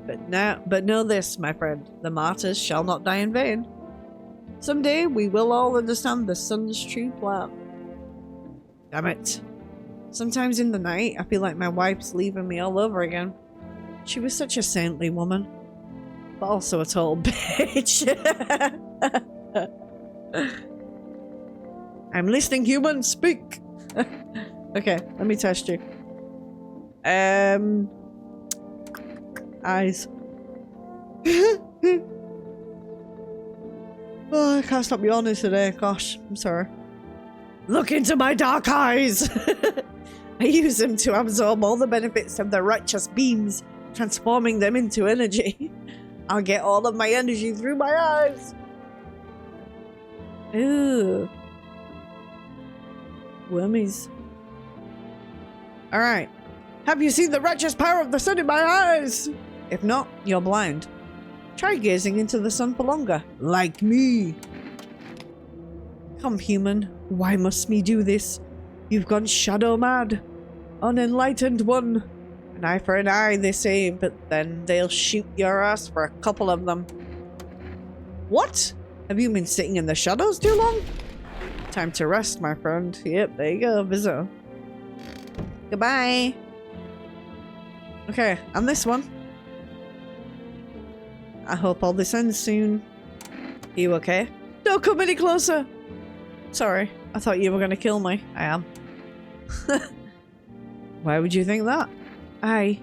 But know this, my friend, the martyrs shall not die in vain. Someday we will all understand the sun's true plan. Damn it. Sometimes in the night, I feel like my wife's leaving me all over again. She was such a saintly woman, but also a total bitch. I'm listening, human, speak. Okay, let me test you. Eyes. Oh, I can't stop yawning today. Gosh, I'm sorry. Look into my dark eyes! I use them to absorb all the benefits of the righteous beams, transforming them into energy. I'll get all of my energy through my eyes. Ooh. Wormies. Alright. Have you seen the righteous power of the sun in my eyes? If not, you're blind. Try gazing into the sun for longer. Like me. Come, human. Why must me do this? You've gone shadow mad. Unenlightened one. An eye for an eye, they say, but then they'll shoot your ass for a couple of them. What? Have you been sitting in the shadows too long? Time to rest, my friend. Yep, there you go, visitor. Goodbye. Okay, and this one. I hope all this ends soon. Are you okay? Don't come any closer! Sorry, I thought you were gonna kill me. I am. Why would you think that? I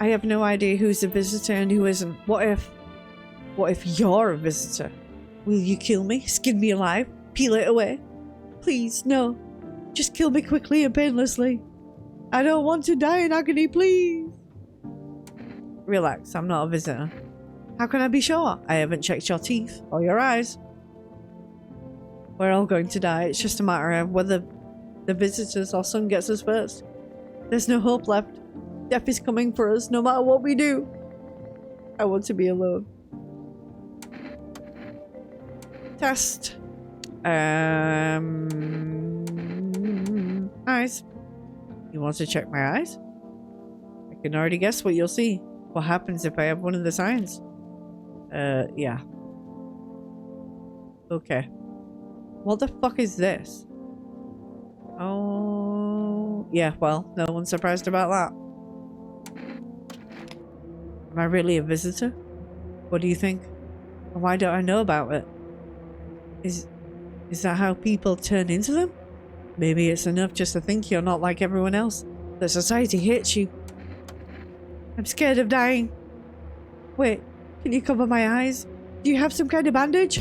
have no idea who's a visitor and who isn't. What if you're a visitor? Will you kill me? Skin me alive? Peel it away? Please, no. Just kill me quickly and painlessly. I don't want to die in agony, please. Relax, I'm not a visitor. How can I be sure? I haven't checked your teeth or your eyes. We're all going to die. It's just a matter of whether the visitors or son gets us first. There's no hope left. Death is coming for us no matter what we do. I want to be alone. Test. Eyes. You want to check my eyes? I can already guess what you'll see. What happens if I have one of the signs? Yeah. Okay. What the fuck is this? Oh, yeah, well, no one's surprised about that. Am I really a visitor? What do you think? Why don't I know about it? Is that how people turn into them? Maybe it's enough just to think you're not like everyone else. That society hates you. I'm scared of dying. Wait, can you cover my eyes? Do you have some kind of bandage?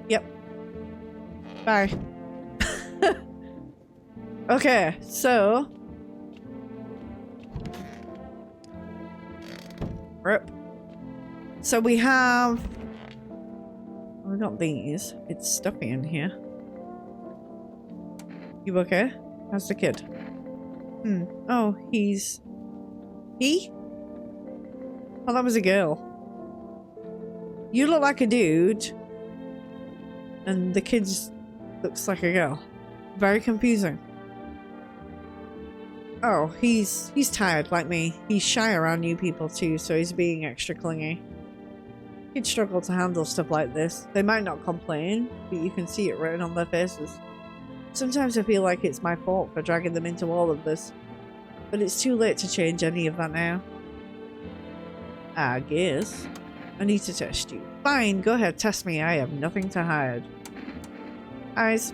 Yep. Bye. Okay, so... Rip. So we have... We got these. It's stuffy in here. You okay? How's the kid? Oh, he's... He? Oh, that was a girl. You look like a dude. And the kid looks like a girl. Very confusing. Oh, he's tired like me. He's shy around new people too, so he's being extra clingy. Kids struggle to handle stuff like this. They might not complain, but you can see it written on their faces. Sometimes I feel like it's my fault for dragging them into all of this, but it's too late to change any of that now. I guess. I need to test you. Fine, go ahead, test me. I have nothing to hide. Eyes.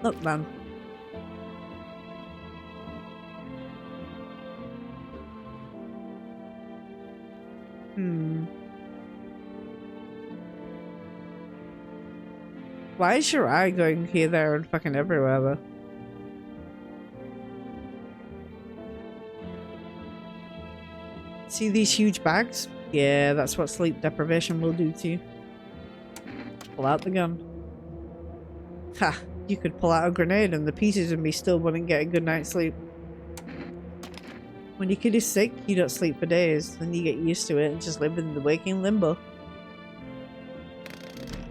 Look, man. Why is your eye going here, there, and fucking everywhere, though? See these huge bags? Yeah, that's what sleep deprivation will do to you. Pull out the gun. Ha! You could pull out a grenade and the pieces and me still wouldn't get a good night's sleep. When your kid is sick, you don't sleep for days. Then you get used to it and just live in the waking limbo.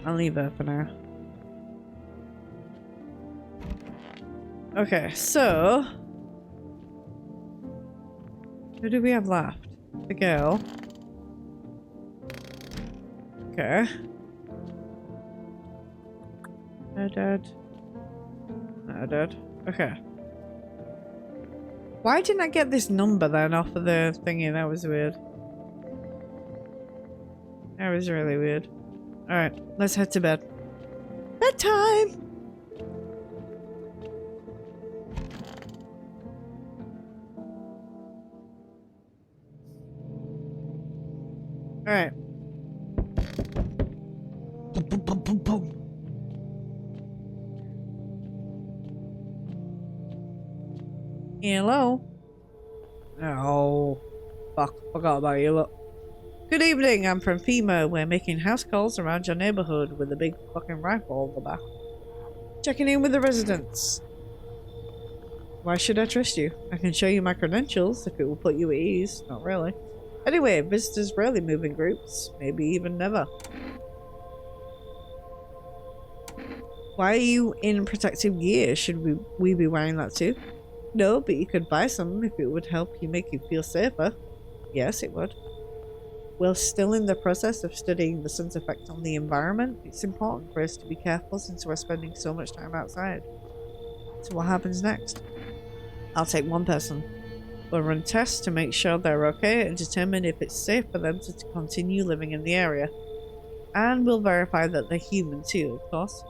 I'll leave her for now. Okay, so... Who do we have left? The girl. Okay. No, Dad. No, Dad. Okay. Why didn't I get this number then off of the thingy? That was weird. That was really weird. Alright, let's head to bed. Bedtime! Alright. Boom, boom, boom, boom, boom. Hello? Oh, fuck. Forgot about you. Look. Good evening, I'm from FEMA. We're making house calls around your neighborhood with a big fucking rifle on the back. Checking in with the residents. Why should I trust you? I can show you my credentials if it will put you at ease. Not really. Anyway, visitors rarely move in groups. Maybe even never. Why are you in protective gear? Should we be wearing that too? No, but you could buy some if it would help you make you feel safer. Yes, it would. We're still in the process of studying the sun's effect on the environment. It's important for us to be careful since we're spending so much time outside. So what happens next? I'll take one person. We'll run tests to make sure they're okay and determine if it's safe for them to continue living in the area. And we'll verify that they're human too, of course.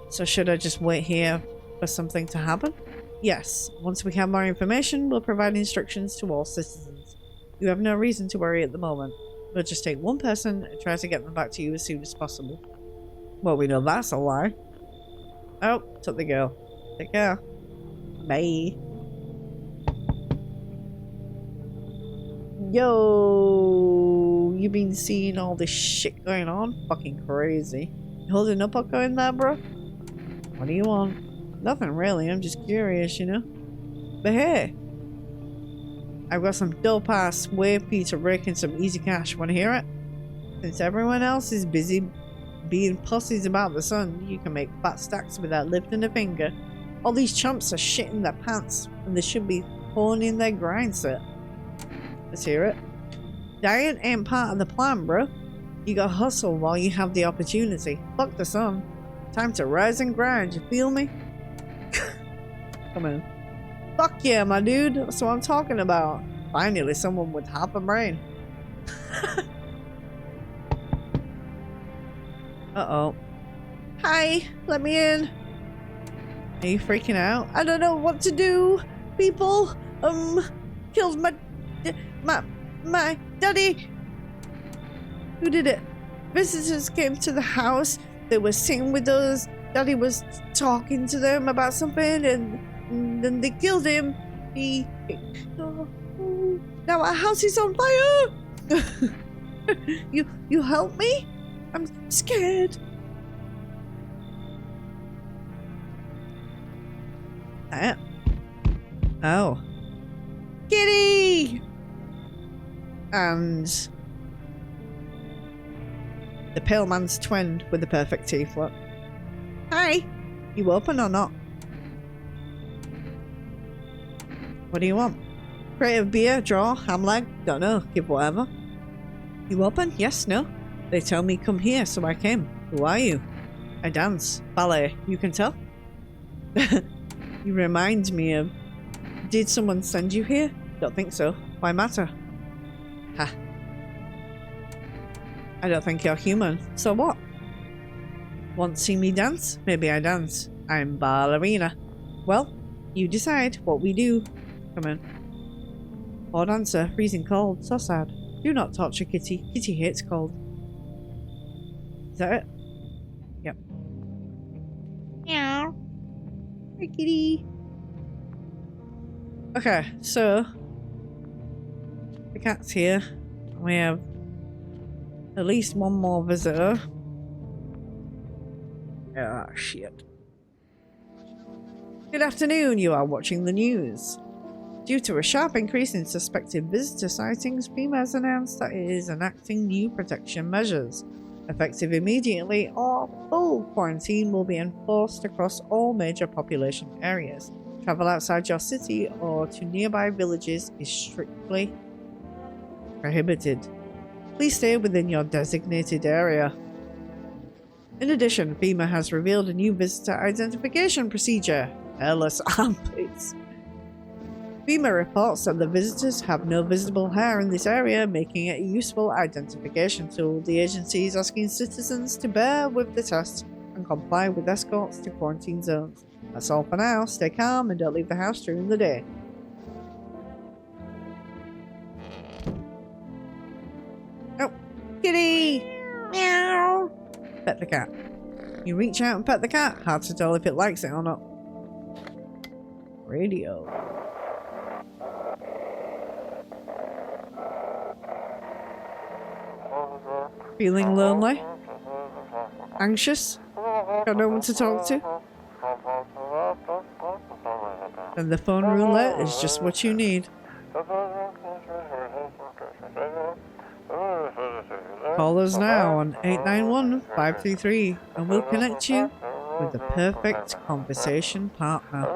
So should I just wait here for something to happen? Yes. Once we have more information, we'll provide instructions to all citizens. You have no reason to worry at the moment. We'll just take one person and try to get them back to you as soon as possible. Well, we know that's a lie. Oh, took the girl. Take care. Bye. Yo, you been seeing all this shit going on? Fucking crazy. You holding up or going there, bro? What do you want? Nothing really, I'm just curious, you know? But hey, I've got some dope ass way for you to rake in some easy cash. Wanna hear it? Since everyone else is busy being pussies about the sun, you can make fat stacks without lifting a finger. All these chumps are shitting their pants and they should be honing their grind set. Let's hear it. Diet ain't part of the plan, bro. You gotta hustle while you have the opportunity. Fuck the sun. Time to rise and grind, you feel me? Come on. Fuck yeah, my dude. That's what I'm talking about. Finally, someone with half a brain. Uh-oh. Hi, let me in. Are you freaking out? I don't know what to do. People, killed my daddy. Who did it? Visitors came to the house. They were sitting with us. Daddy was talking to them about something and then they killed him. Now our house is on fire. You help me? I'm scared. Oh. Kitty! And the pale man's twin with the perfect teeth look. Hi! You open or not? What do you want? Crate of beer, draw, ham leg, don't know, give whatever. You open? Yes, no? They tell me come here, so I came. Who are you? I dance. Ballet. You can tell? You remind me of... Did someone send you here? Don't think so. Why matter? Ha. I don't think you're human. So what? Want to see me dance? Maybe I dance. I'm ballerina. Well, you decide what we do. Come in. Poor dancer, freezing cold. So sad. Do not torture Kitty. Kitty hates cold. Is that it? Yep. Meow. Hi, Kitty. Okay, so the cat's here. We have at least one more visitor. Ah, shit. Good afternoon, you are watching the news. Due to a sharp increase in suspected visitor sightings, FEMA has announced that it is enacting new protection measures. Effective immediately, or full quarantine will be enforced across all major population areas. Travel outside your city or to nearby villages is strictly prohibited. Please stay within your designated area. In addition, FEMA has revealed a new visitor identification procedure. Hairless armpits. FEMA reports that the visitors have no visible hair in this area, making it a useful identification tool. The agency is asking citizens to bear with the test and comply with escorts to quarantine zones. That's all for now. Stay calm and don't leave the house during the day. Oh, kitty! Meow! Pet the cat. You reach out and pet the cat. Hard to tell if it likes it or not. Radio. Feeling lonely? Anxious? Got no one to talk to? Then the phone roulette is just what you need. Call us now on 891-533 and we'll connect you with the perfect conversation partner.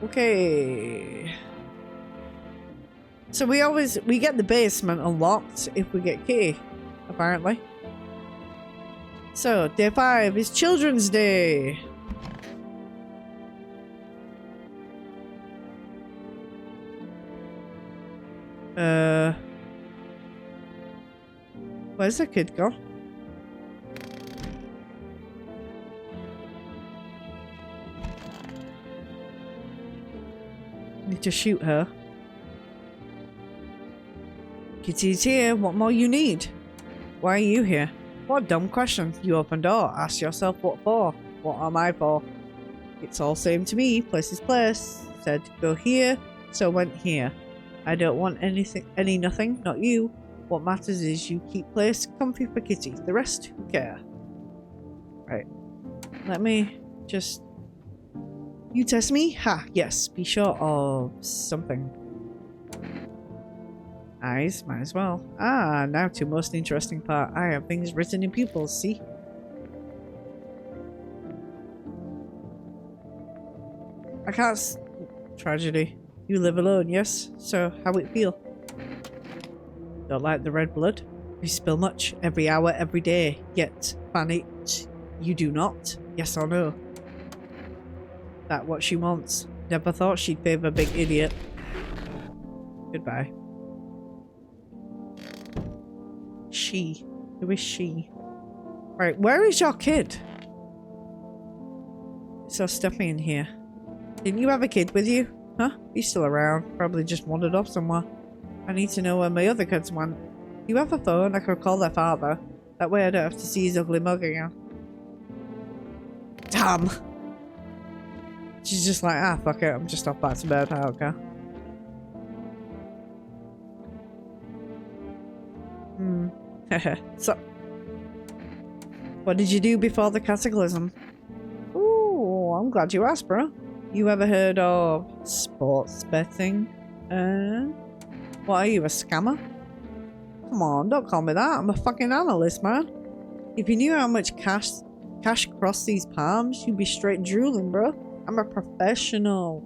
Okay. So we get the basement unlocked if we get Kitty, apparently. So, day 5 is Children's Day. Where's the kid gone? Need to shoot her. Kitty's here. What more you need? Why are you here? What a dumb question. You open door. Ask yourself what for. What am I for? It's all same to me. Place is place. Said go here. so I went here. I don't want nothing, not you. What matters is you keep place comfy for Kitty. The rest, who care? Right. Let me just... You test me? Ha, yes. Be sure of something. Eyes, might as well. Ah, now to most interesting part. I have things written in pupils, see? I can't Tragedy. You live alone, yes? So, how it feel? Don't like the red blood? You spill much, every hour, every day. Yet, Fanny, you do not? Yes or no? That what she wants. Never thought she'd favour a big idiot. Goodbye. She. Who is she? Right, where is your kid? It's so stuffy in here. Didn't you have a kid with you? Huh? He's still around. Probably just wandered off somewhere. I need to know where my other kids went. You have a phone? I could call their father. That way I don't have to see his ugly mug again. Damn! She's just like, ah, fuck it. I'm just off back to bed. I don't care. So, what did you do before the cataclysm? Ooh, I'm glad you asked, bro. You ever heard of sports betting? What are you, a scammer? Come on, don't call me that. I'm a fucking analyst, man. If you knew how much cash crossed these palms, you'd be straight drooling, bro. I'm a professional.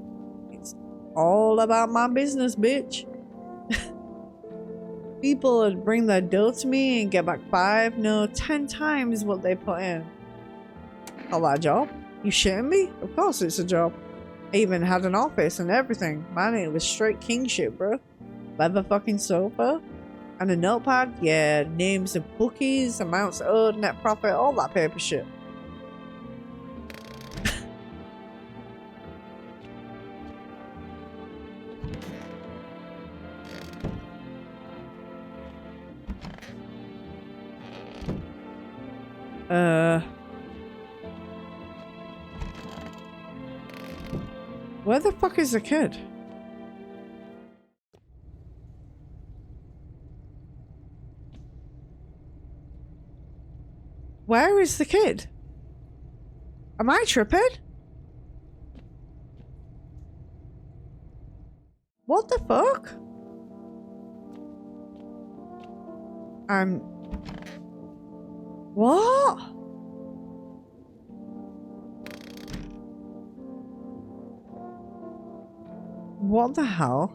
It's all about my business, bitch. People would bring their dough to me and get back 5, no, 10 times what they put in. Call that a job? You shitting me? Of course it's a job. I even had an office and everything. Man, it was straight king shit, bro. Leather fucking sofa. And a notepad? Yeah, names of bookies, amounts owed, net profit, all that paper shit. Where the fuck is the kid? Where is the kid? Am I tripping? What the fuck? What? What the hell?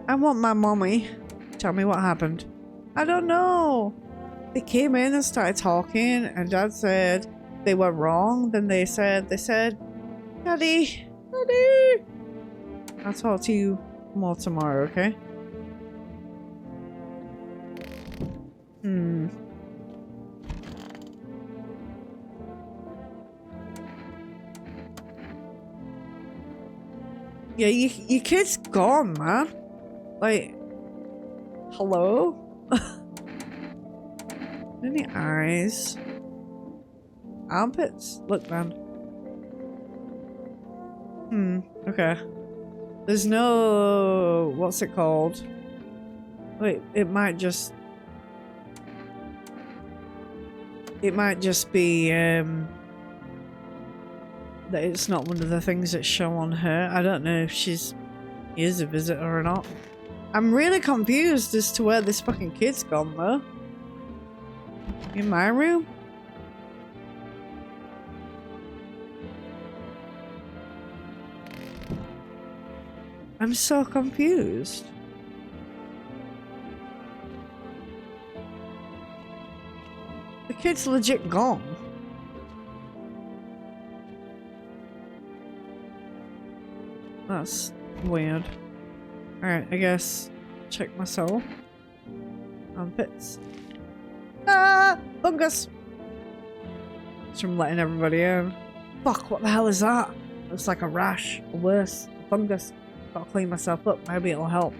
I want my mommy. Tell me what happened. I don't know. They came in and started talking and Dad said they were wrong. Then they said, Daddy, Daddy. I'll talk to you more tomorrow, okay? Yeah, your kid's gone, man. Like, hello? Any eyes? Armpits? Look, man. Okay. There's no... What's it called? Wait, it might just be, that it's not one of the things that show on her. I don't know if she is a visitor or not. I'm really confused as to where this fucking kid's gone, though. In my room? I'm so confused. The kid's legit gone. That's weird. Alright, I guess check my soul. Armpits. Ah! Fungus! It's from letting everybody in. Fuck, what the hell is that? Looks like a rash. Or worse, a fungus. Gotta clean myself up, maybe it'll help.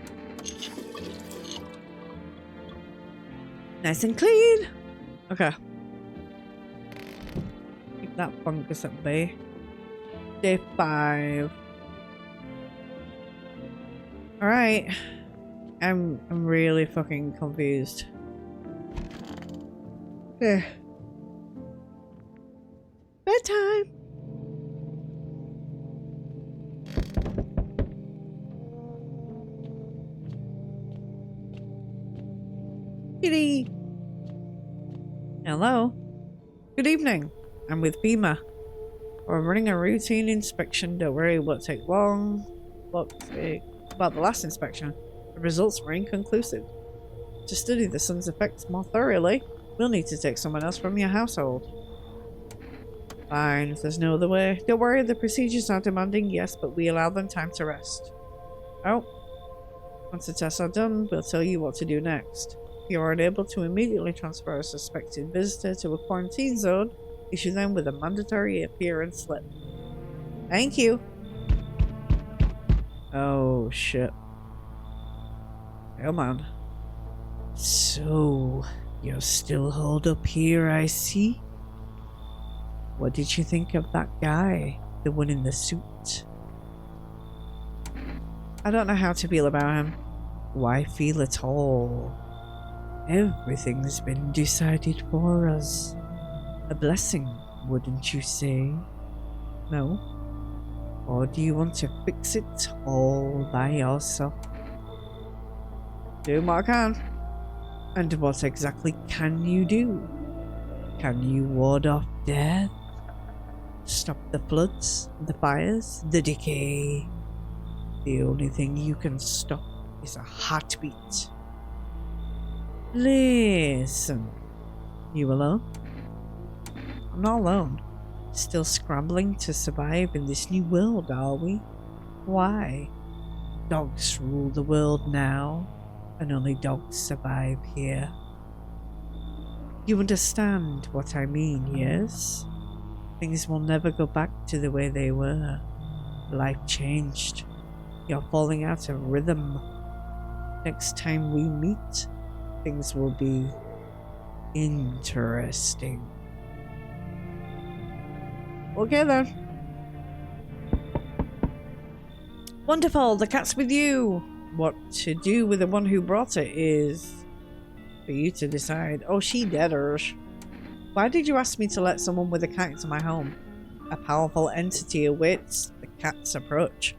Nice and clean. Okay. Keep that fungus at bay. Day 5. Alright. I'm really fucking confused. There. Bedtime. Kitty. Hello. Good evening. I'm with Beamer. We're running a routine inspection. Don't worry, it won't take long. About the last inspection, the results were inconclusive. To study the sun's effects more thoroughly, we'll need to take someone else from your household. Fine, if there's no other way. Don't worry, the procedures are demanding, yes, but we allow them time to rest. Oh. Once the tests are done, we'll tell you what to do next. If you are unable to immediately transfer a suspected visitor to a quarantine zone, issue them with a mandatory appearance slip. Thank you. Oh, shit. Come on. So, you're still holed up here, I see? What did you think of that guy? The one in the suit? I don't know how to feel about him. Why feel at all? Everything's been decided for us. A blessing, wouldn't you say? No? Or do you want to fix it all by yourself? Do what I can. And what exactly can you do? Can you ward off death? Stop the floods, the fires, the decay? The only thing you can stop is a heartbeat. Listen. You alone? I'm not alone. Still scrambling to survive in this new world, are we? Why? Dogs rule the world now, and only dogs survive here. You understand what I mean, yes? Things will never go back to the way they were. Life changed. You're falling out of rhythm. Next time we meet, things will be interesting. Okay then. Wonderful, the cat's with you. What to do with the one who brought it is for you to decide. Oh, she deaders. Why did you ask me to let someone with a cat into my home? A powerful entity awaits the cat's approach.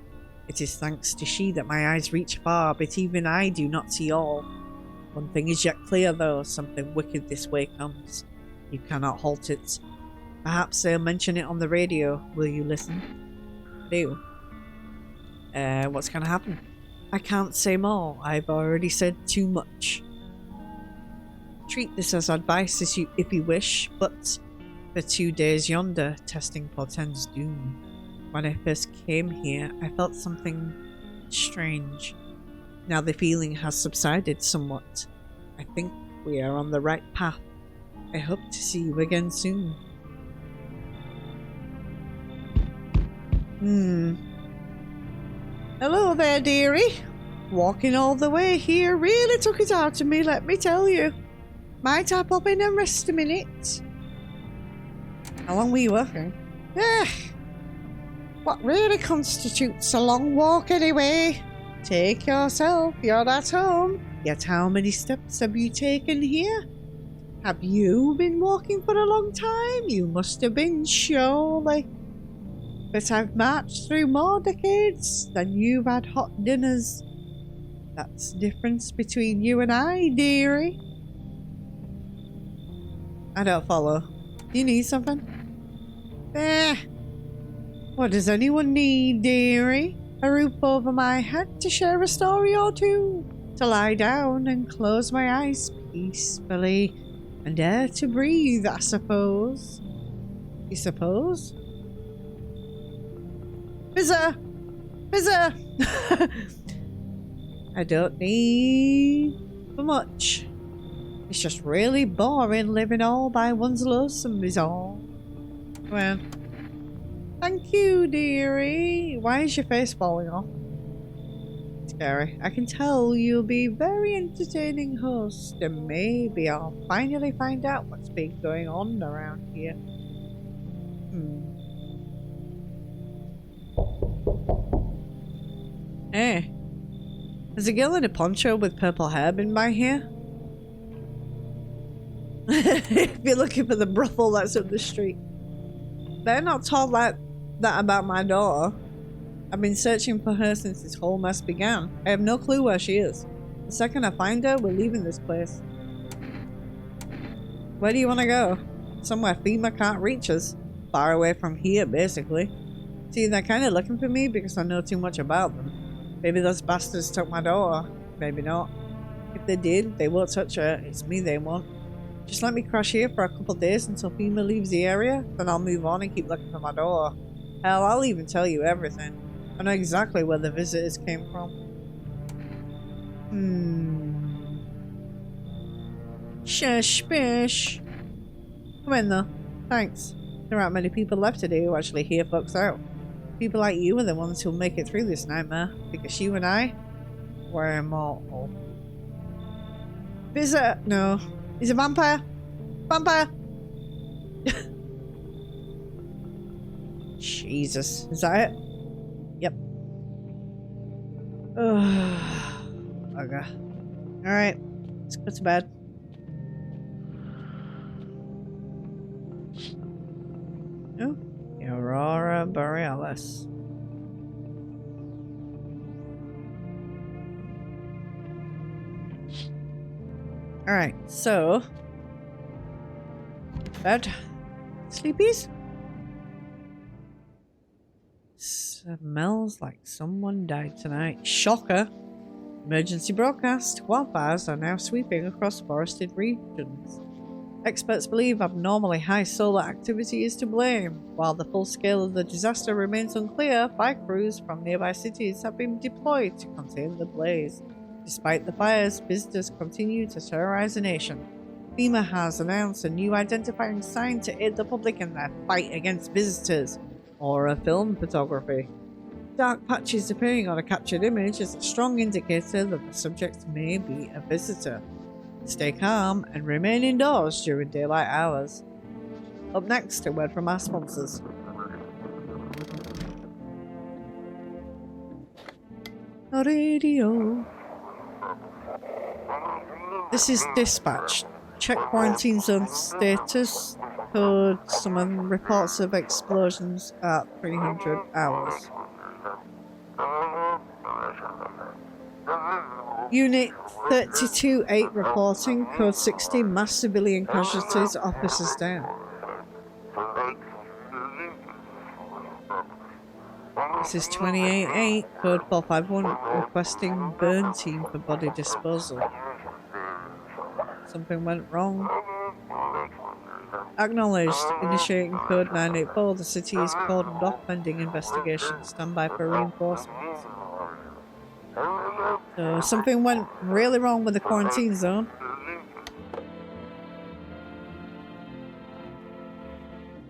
It is thanks to she that my eyes reach far, but even I do not see all. One thing is yet clear though, something wicked this way comes. You cannot halt it. Perhaps they'll mention it on the radio. Will you listen? Do. What's gonna happen? I can't say more. I've already said too much. Treat this as advice if you wish, but for 2 days yonder, testing portends doom. When I first came here, I felt something strange. Now the feeling has subsided somewhat. I think we are on the right path. I hope to see you again soon. Hello there, dearie. Walking all the way here really took it out of me, let me tell you. Might I pop in and rest a minute? How long were you walking? What really constitutes a long walk anyway? Take yourself, you're at home. Yet how many steps have you taken here? Have you been walking for a long time? You must have been, surely. But I've marched through more decades than you've had hot dinners. That's the difference between you and I, dearie. I don't follow. Do you need something? What does anyone need, dearie? A roof over my head to share a story or two? To lie down and close my eyes peacefully and air to breathe, I suppose. You suppose? Visitor! Visitor! I don't need for much. It's just really boring living all by one's lonesome is all. Well, thank you, dearie. Why is your face falling off? scary. I can tell you'll be very entertaining host, and maybe I'll finally find out what's been going on around here. Hey, has a girl in a poncho with purple hair been by here? If you're looking for the brothel that's up the street. They're not told that about my daughter. I've been searching for her since this whole mess began. I have no clue where she is. The second I find her, we're leaving this place. Where do you want to go? Somewhere FEMA can't reach us. Far away from here, basically. See, they're kind of looking for me because I know too much about them. Maybe those bastards took my daughter. Maybe not. If they did, they won't touch her. It's me they want. Just let me crash here for a couple days until FEMA leaves the area, then I'll move on and keep looking for my daughter. Hell, I'll even tell you everything. I know exactly where the visitors came from. Shush, bish. Come in though. Thanks. There aren't many people left today who actually hear folks out. People like you are the ones who'll make it through this nightmare, because you and I, we're immortal. Visitor? No. He's a vampire. Vampire! Jesus. Is that it? Yep. Okay. Alright. Let's go to bed. Oh. The Aurora Borealis. Alright, so bed. Sleepies? Smells like someone died tonight. Shocker. Emergency broadcast. Wildfires are now sweeping across forested regions. Experts believe abnormally high solar activity is to blame. While the full scale of the disaster remains unclear, fire crews from nearby cities have been deployed to contain the blaze. Despite the fires, visitors continue to terrorize the nation. FEMA has announced a new identifying sign to aid the public in their fight against visitors, or film photography. Dark patches appearing on a captured image is a strong indicator that the subject may be a visitor. Stay calm and remain indoors during daylight hours. Up next, a word from our sponsors. Radio. This is dispatch. Check quarantine zone status. Code summon reports of explosions at 300 hours. Unit 32-8 reporting. Code 60. Mass civilian casualties. Officers down. This is 28-8. Code 451. Requesting burn team for body disposal. Something went wrong. Acknowledged. Initiating code 984. The city is cordoned off pending investigation. Stand by for reinforcements. So something went really wrong with the quarantine zone.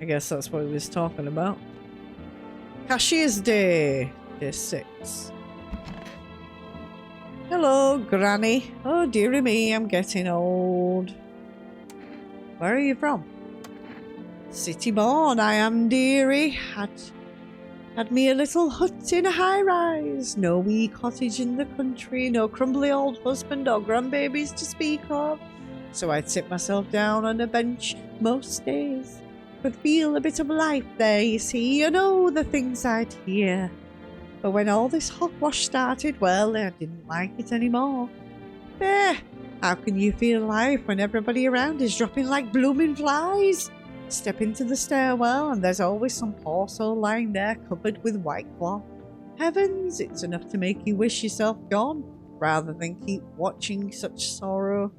I guess that's what he was talking about. Cashier's Day. Day 6. Hello, Granny. Oh, dearie me, I'm getting old. Where are you from? City born, I am, dearie. Had me a little hut in a high-rise. No wee cottage in the country. No crumbly old husband or grandbabies to speak of. So I'd sit myself down on a bench most days. Could feel a bit of life there, you see. You know the things I'd hear. But when all this hogwash started, well, I didn't like it anymore. There, how can you feel life when everybody around is dropping like blooming flies? Step into the stairwell and there's always some poor soul lying there covered with white cloth. Heavens, it's enough to make you wish yourself gone, rather than keep watching such sorrow.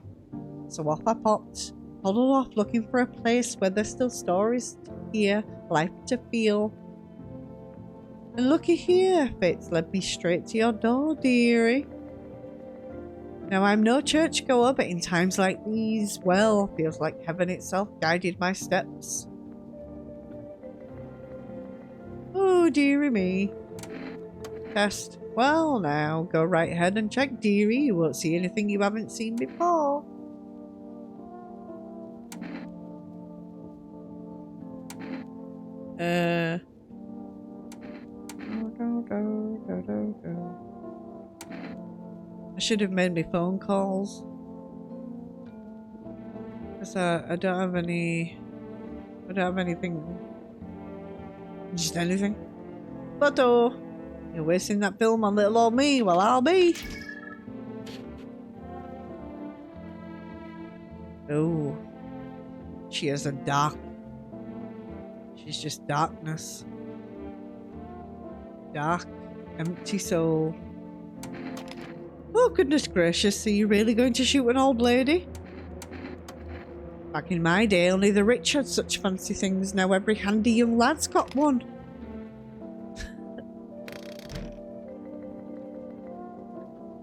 So off I popped, toddled off looking for a place where there's still stories to hear, life to feel. And looky here, fate's led me straight to your door, dearie. Now I'm no churchgoer, but in times like these, well, feels like heaven itself guided my steps. Oh, dearie me. Test. Well, now, go right ahead and check, dearie. You won't see anything you haven't seen before. I should have made my phone calls. Because I don't have any... I don't have anything... Just anything. Photo! You're wasting that film on little old me. Well, I'll be. Oh. She has a dark... She's just darkness. Dark, empty soul. Oh, goodness gracious. Are you really going to shoot an old lady? Back in my day, only the rich had such fancy things. Now every handy young lad's got one.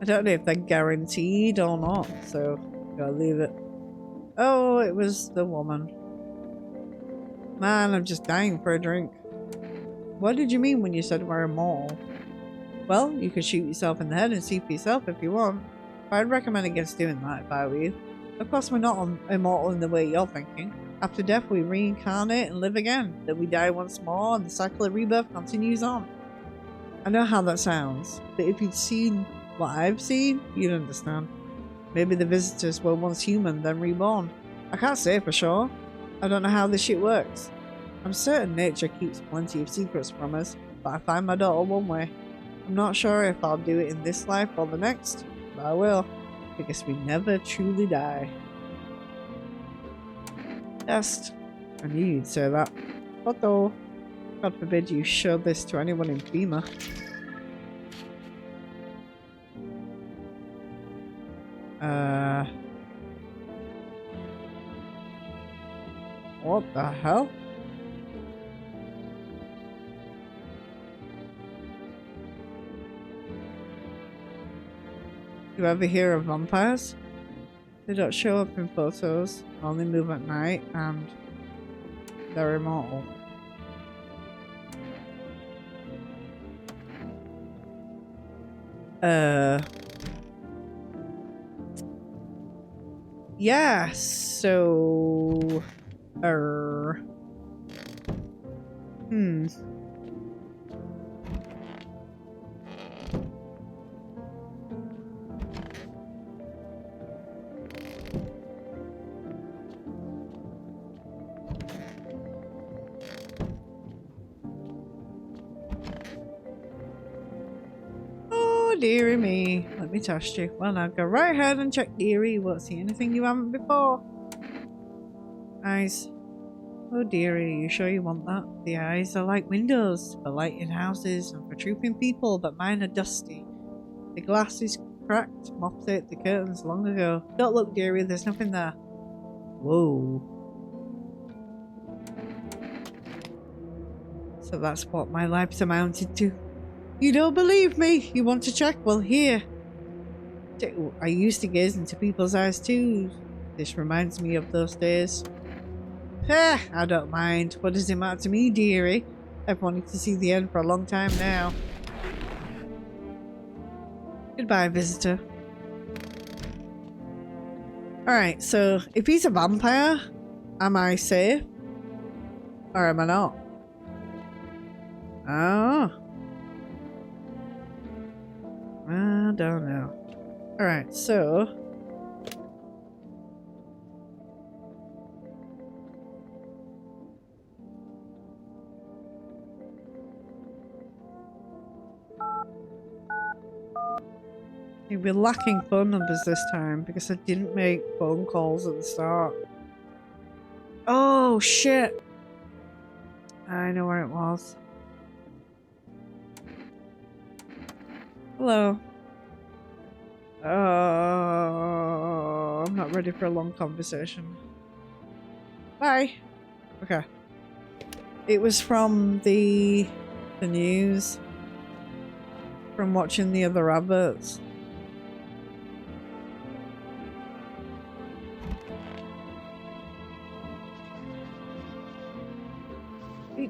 I don't know if they're guaranteed or not, so gotta leave it. Oh, it was the woman. Man, I'm just dying for a drink. What did you mean when you said we're immortal? Well, you can shoot yourself in the head and see for yourself if you want. I'd recommend against doing that if I were you. Of course, we're not immortal in the way you're thinking. After death, we reincarnate and live again. Then we die once more, and the cycle of rebirth continues on. I know how that sounds, but if you'd seen what I've seen, you'd understand. Maybe the visitors were once human, then reborn. I can't say for sure. I don't know how this shit works. I'm certain nature keeps plenty of secrets from us, but I find my daughter one way. I'm not sure if I'll do it in this life or the next, but I will. Because we never truly die. Test. I knew you'd say that. Photo. God forbid you show this to anyone in FEMA. What the hell? You ever hear of vampires? They don't show up in photos, only move at night, and they're immortal. Yeah, so... Dearie me. Let me test you. Well, now go right ahead and check, dearie. You won't see anything you haven't before. Eyes. Oh, dearie, are you sure you want that? The eyes are like windows for lighting houses and for trooping people, but mine are dusty. The glass is cracked. Mopped out the curtains long ago. Don't look, dearie, there's nothing there. Whoa. So that's what my life's amounted to. You don't believe me? You want to check? Well, here. I used to gaze into people's eyes too. This reminds me of those days. I don't mind. What does it matter to me, dearie? I've wanted to see the end for a long time now. Goodbye, visitor. Alright, so if he's a vampire, am I safe? Or am I not? Oh. I don't know. Alright, so... we're lacking phone numbers this time because I didn't make phone calls at the start. Oh, shit! I know where it was. Hello. I'm not ready for a long conversation. Bye. Okay. It was from the news. From watching the other adverts.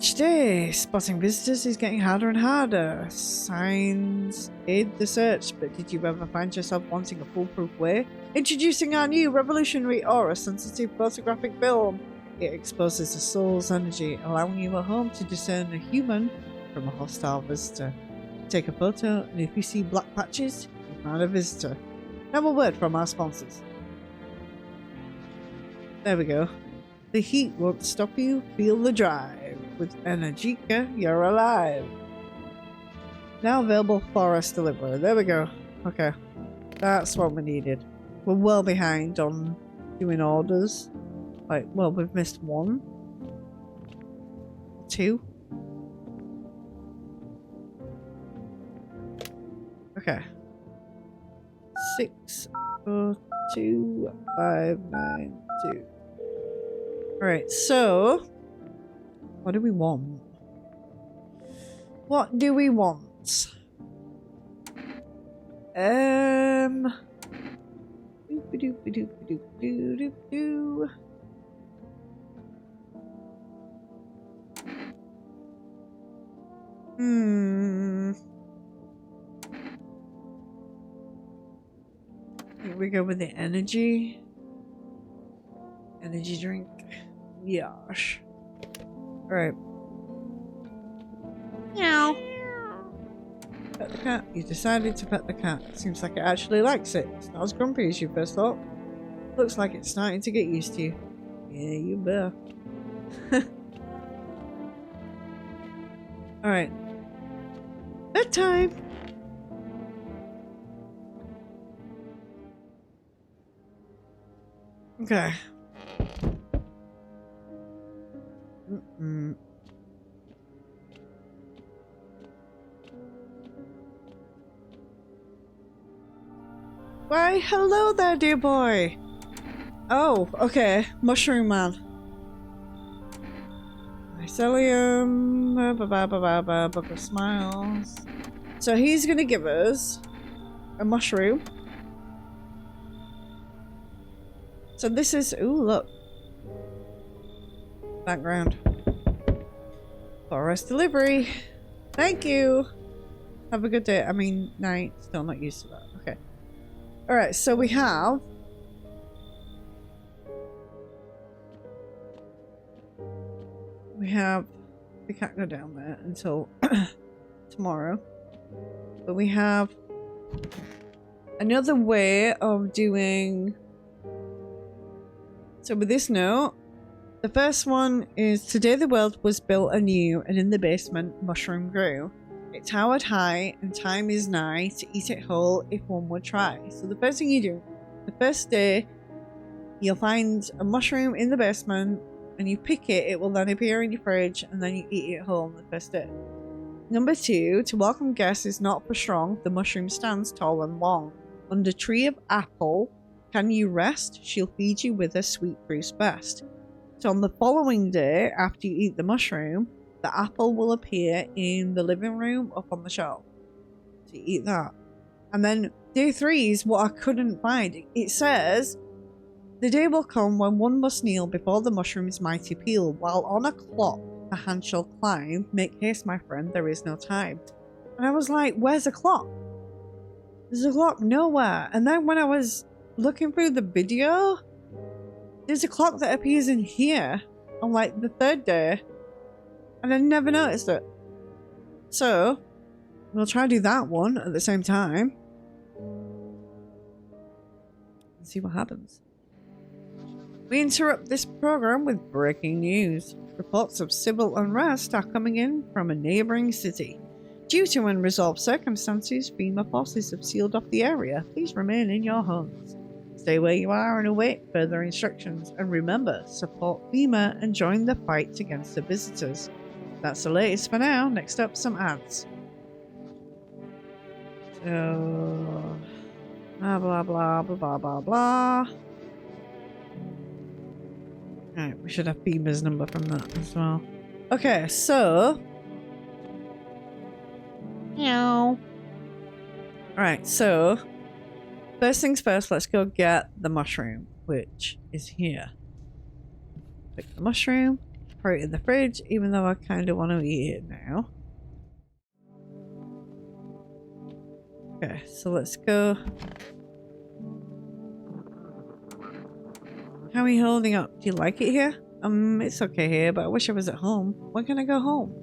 Each day, spotting visitors is getting harder and harder. Signs aid the search, but did you ever find yourself wanting a foolproof way? Introducing our new revolutionary aura-sensitive photographic film. It exposes the soul's energy, allowing you at home to discern a human from a hostile visitor. Take a photo, and if you see black patches, you found a visitor. Now a word from our sponsors. There we go. The heat won't stop you, feel the drive. With Energica, you're alive. Now available for us delivery. There we go. Okay. That's what we needed. We're well behind on doing orders. Like, well, we've missed one. Two. Okay. 6, 4, 2, 5, 9, 2. Alright, so what do we want? What do we want? Doop-a-doop-a-doop-a-doop-a-doop-a-doop-a-doop-a-doo. Here we go with the energy drink. Yosh. Alright. Meow. Pet the cat. You decided to pet the cat. Seems like it actually likes it. It's not as grumpy as you first thought. Looks like it's starting to get used to you. Yeah, you bet. Alright. Bedtime! Okay. Why, hello there, dear boy. Oh, okay. Mushroom Man. Mycelium. Book of Smiles. So he's gonna give us a mushroom. So this is, ooh, look. Background. Forest delivery. Thank you. Have a good day. I mean, night. Still not used to that. Okay. Alright, so we have... We can't go down there until tomorrow. But we have another way of doing... So with this note, the first one is, today the world was built anew, and in the basement mushroom grew. It towered high, and time is nigh to eat it whole if one would try. So the first thing you do, the first day, you'll find a mushroom in the basement, and you pick it, it will then appear in your fridge, and then you eat it whole on the first day. Number 2, to welcome guests is not for strong, the mushroom stands tall and long. Under tree of apple, can you rest? She'll feed you with her sweet fruits best. So on the following day, after you eat the mushroom, the apple will appear in the living room up on the shelf. So you eat that. And then day 3 is what I couldn't find. It says, the day will come when one must kneel before the mushroom's mighty peel. While on a clock the hand shall climb. Make haste, my friend, there is no time. And I was like, where's the clock? There's a clock nowhere. And then when I was looking through the video, there's a clock that appears in here on like the 3rd day, and I never noticed it. So we'll try to do that one at the same time and see what happens. We interrupt this program with breaking news. Reports of civil unrest are coming in from a neighboring city. Due to unresolved circumstances, FEMA forces have sealed off the area. Please remain in your homes. Stay where you are and await further instructions. And remember, support FEMA and join the fight against the visitors. That's the latest for now. Next up, some ads. So... blah blah blah blah blah blah blah. Alright, we should have FEMA's number from that as well. Okay, so... meow. Alright, so... first things first, let's go get the mushroom, which is here. Pick the mushroom. Pour it in the fridge, even though I kind of want to eat it now. Okay, so let's go. How are you holding up? Do you like it here? It's okay here, but I wish I was at home. When can I go home?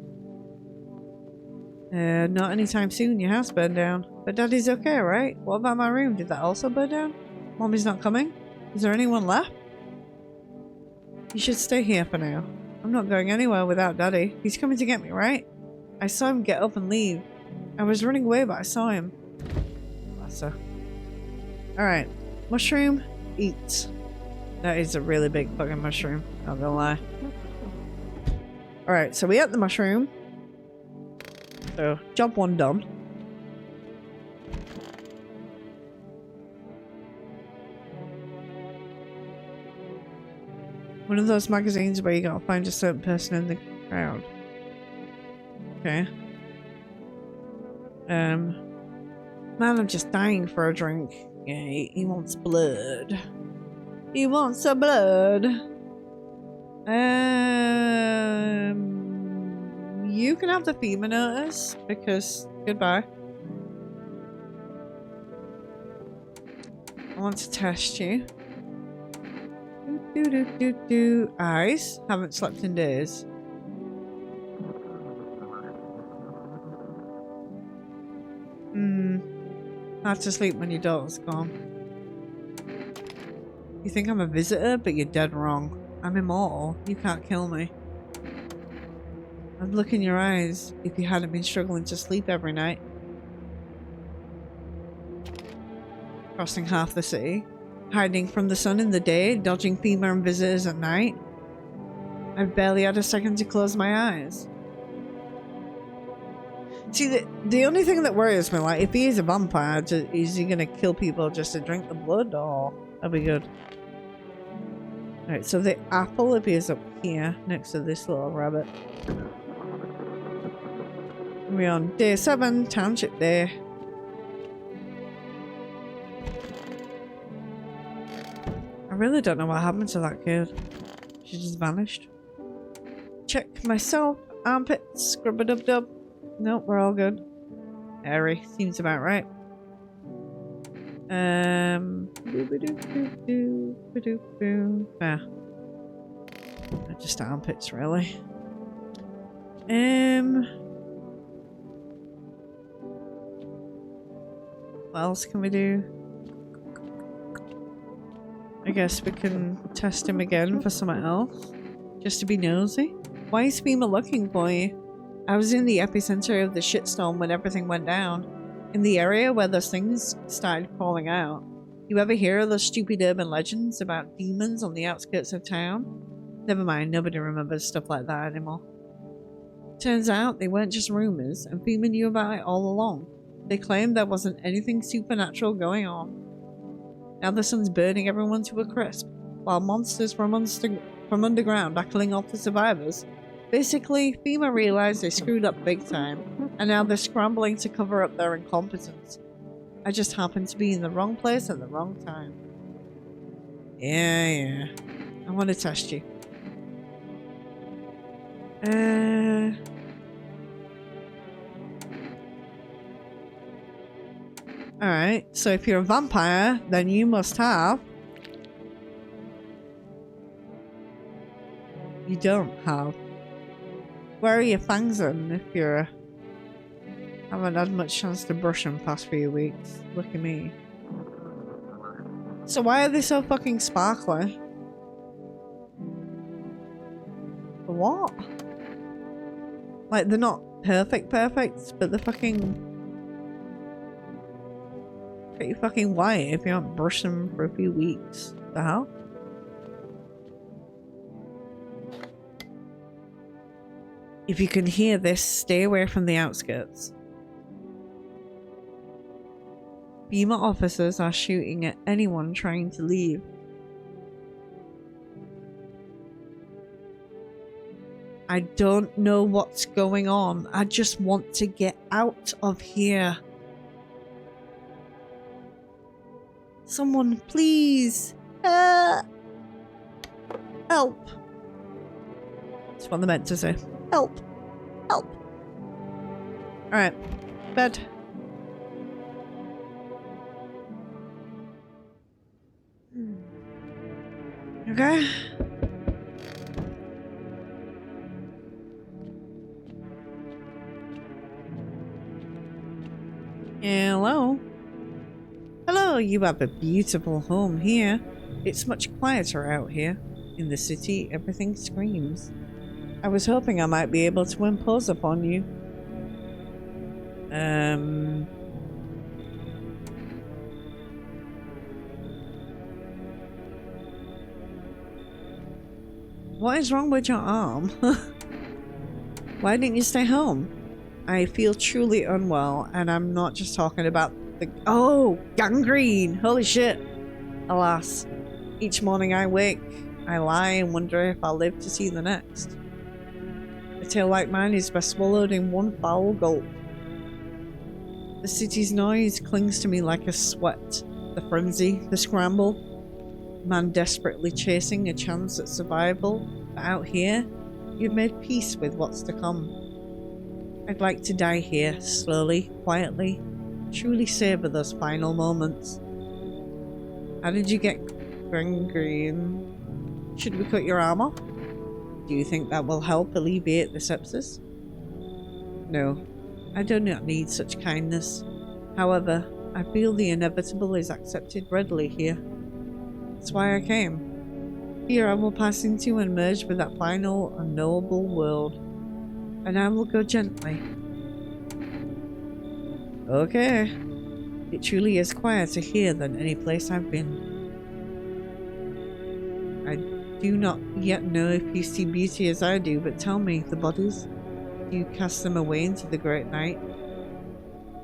Not anytime soon. Your house burned down. But Daddy's okay, right? What about my room? Did that also burn down? Mommy's not coming? Is there anyone left? You should stay here for now. I'm not going anywhere without Daddy. He's coming to get me, right? I saw him get up and leave. I was running away, but I saw him. Bless her. Alright. Mushroom, eat. That is a really big fucking mushroom. Not gonna lie. Alright, so we ate the mushroom. So, job one done. One of those magazines where you gotta find a certain person in the crowd. Okay. Man, I'm just dying for a drink. Yeah, he wants blood. He wants some blood. You can have the FEMA notice because goodbye. I want to test you. Eyes. Haven't slept in days. Hard to sleep when your daughter's gone. You think I'm a visitor, but you're dead wrong. I'm immortal. You can't kill me. I'd look in your eyes if you hadn't been struggling to sleep every night. Crossing half the city. Hiding from the sun in the day, dodging FEMA and visitors at night. I've barely had a second to close my eyes. See, the only thing that worries me, like, if he is a vampire, is he gonna kill people just to drink the blood, or that'll be good. Alright, so the apple appears up here, next to this little rabbit. We're on day 7, Township Day. I really don't know what happened to that kid. She just vanished. Check myself. Armpits. Scrub-a-dub-dub. Nope, we're all good. Airy. Seems about right. Ah. Just armpits, really. What else can we do? I guess we can test him again for something else. Just to be nosy. Why is FEMA looking for you? I was in the epicenter of the shitstorm when everything went down. In the area where those things started crawling out. You ever hear of those stupid urban legends about demons on the outskirts of town? Never mind, nobody remembers stuff like that anymore. Turns out they weren't just rumors, and FEMA knew about it all along. They claimed there wasn't anything supernatural going on. Now the sun's burning everyone to a crisp, while monsters from underground are killing off the survivors. Basically, FEMA realized they screwed up big time, and now they're scrambling to cover up their incompetence. I just happened to be in the wrong place at the wrong time. Yeah. I want to test you. Alright, so if you're a vampire, then you must have... You don't have. Where are your fangs then if you're... Haven't had much chance to brush them past few weeks. Look at me. So why are they so fucking sparkly? For what? Like, they're not perfect, but they're fucking... pretty fucking white if you haven't brushed them for a few weeks. The hell? If you can hear this, stay away from the outskirts. FEMA officers are shooting at anyone trying to leave. I don't know what's going on. I just want to get out of here. Someone, please. Help. That's what they meant to say. Help! Help! Alright. Bed. Okay. Hello. Hello, you have a beautiful home here. It's much quieter out here. In the city, everything screams. I was hoping I might be able to impose upon you. What is wrong with your arm? Why didn't you stay home? I feel truly unwell, and I'm not just talking about the— oh, gangrene! Holy shit! Alas, each morning I wake, I lie and wonder if I'll live to see the next. A tale like mine is best swallowed in one foul gulp. The city's noise clings to me like a sweat. The frenzy, the scramble. Man desperately chasing a chance at survival. But out here, you've made peace with what's to come. I'd like to die here, slowly, quietly. Truly savor those final moments. How did you get gangrene? Should we cut your arm off? Do you think that will help alleviate the sepsis? No, I do not need such kindness. However, I feel the inevitable is accepted readily here. That's why I came. Here I will pass into and merge with that final, unknowable world. And I will go gently. Okay. It truly is quieter here than any place I've been. I do not yet know if you see beauty as I do, but tell me, the bodies, do you cast them away into the great night?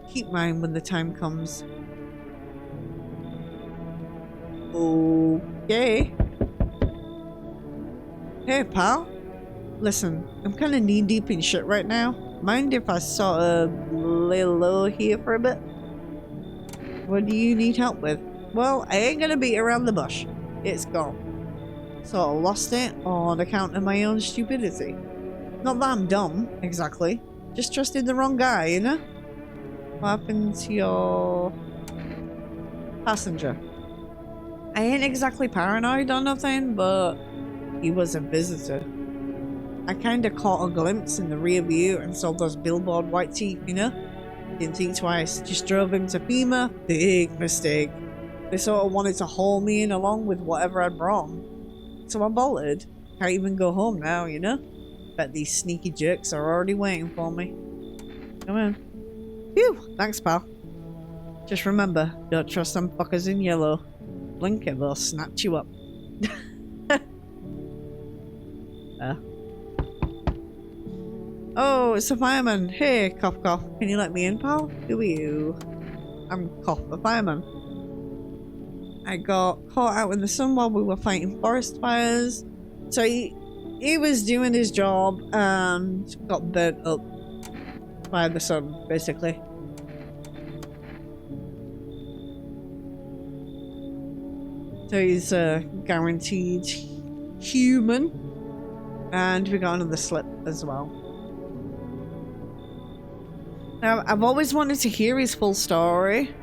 Keep mine when the time comes. Okay. Hey, pal. Listen, I'm kind of knee-deep in shit right now. Mind if I sort of lay low here for a bit? What do you need help with? Well, I ain't gonna beat around the bush. It's gone. Sort of lost it on account of my own stupidity. Not that I'm dumb, exactly. Just trusted the wrong guy, you know? What happened to your passenger? I ain't exactly paranoid or nothing, but he was a visitor. I kinda caught a glimpse in the rear view and saw those billboard white teeth, you know? Didn't think twice, just drove him to FEMA. Big mistake. They sort of wanted to haul me in along with whatever I'd brought. So I bolted. Can't even go home now, you know? Bet these sneaky jerks are already waiting for me. Come on. Phew! Thanks, pal. Just remember, don't trust them fuckers in yellow. Blink and they'll snatch you up. Oh, it's a fireman. Hey, cough cough. Can you let me in, pal? Who are you? I'm Cough, the fireman. I got caught out in the sun while we were fighting forest fires. So he was doing his job and got burnt up by the sun, basically. So he's guaranteed human. And we got another slip as well. Now, I've always wanted to hear his full story,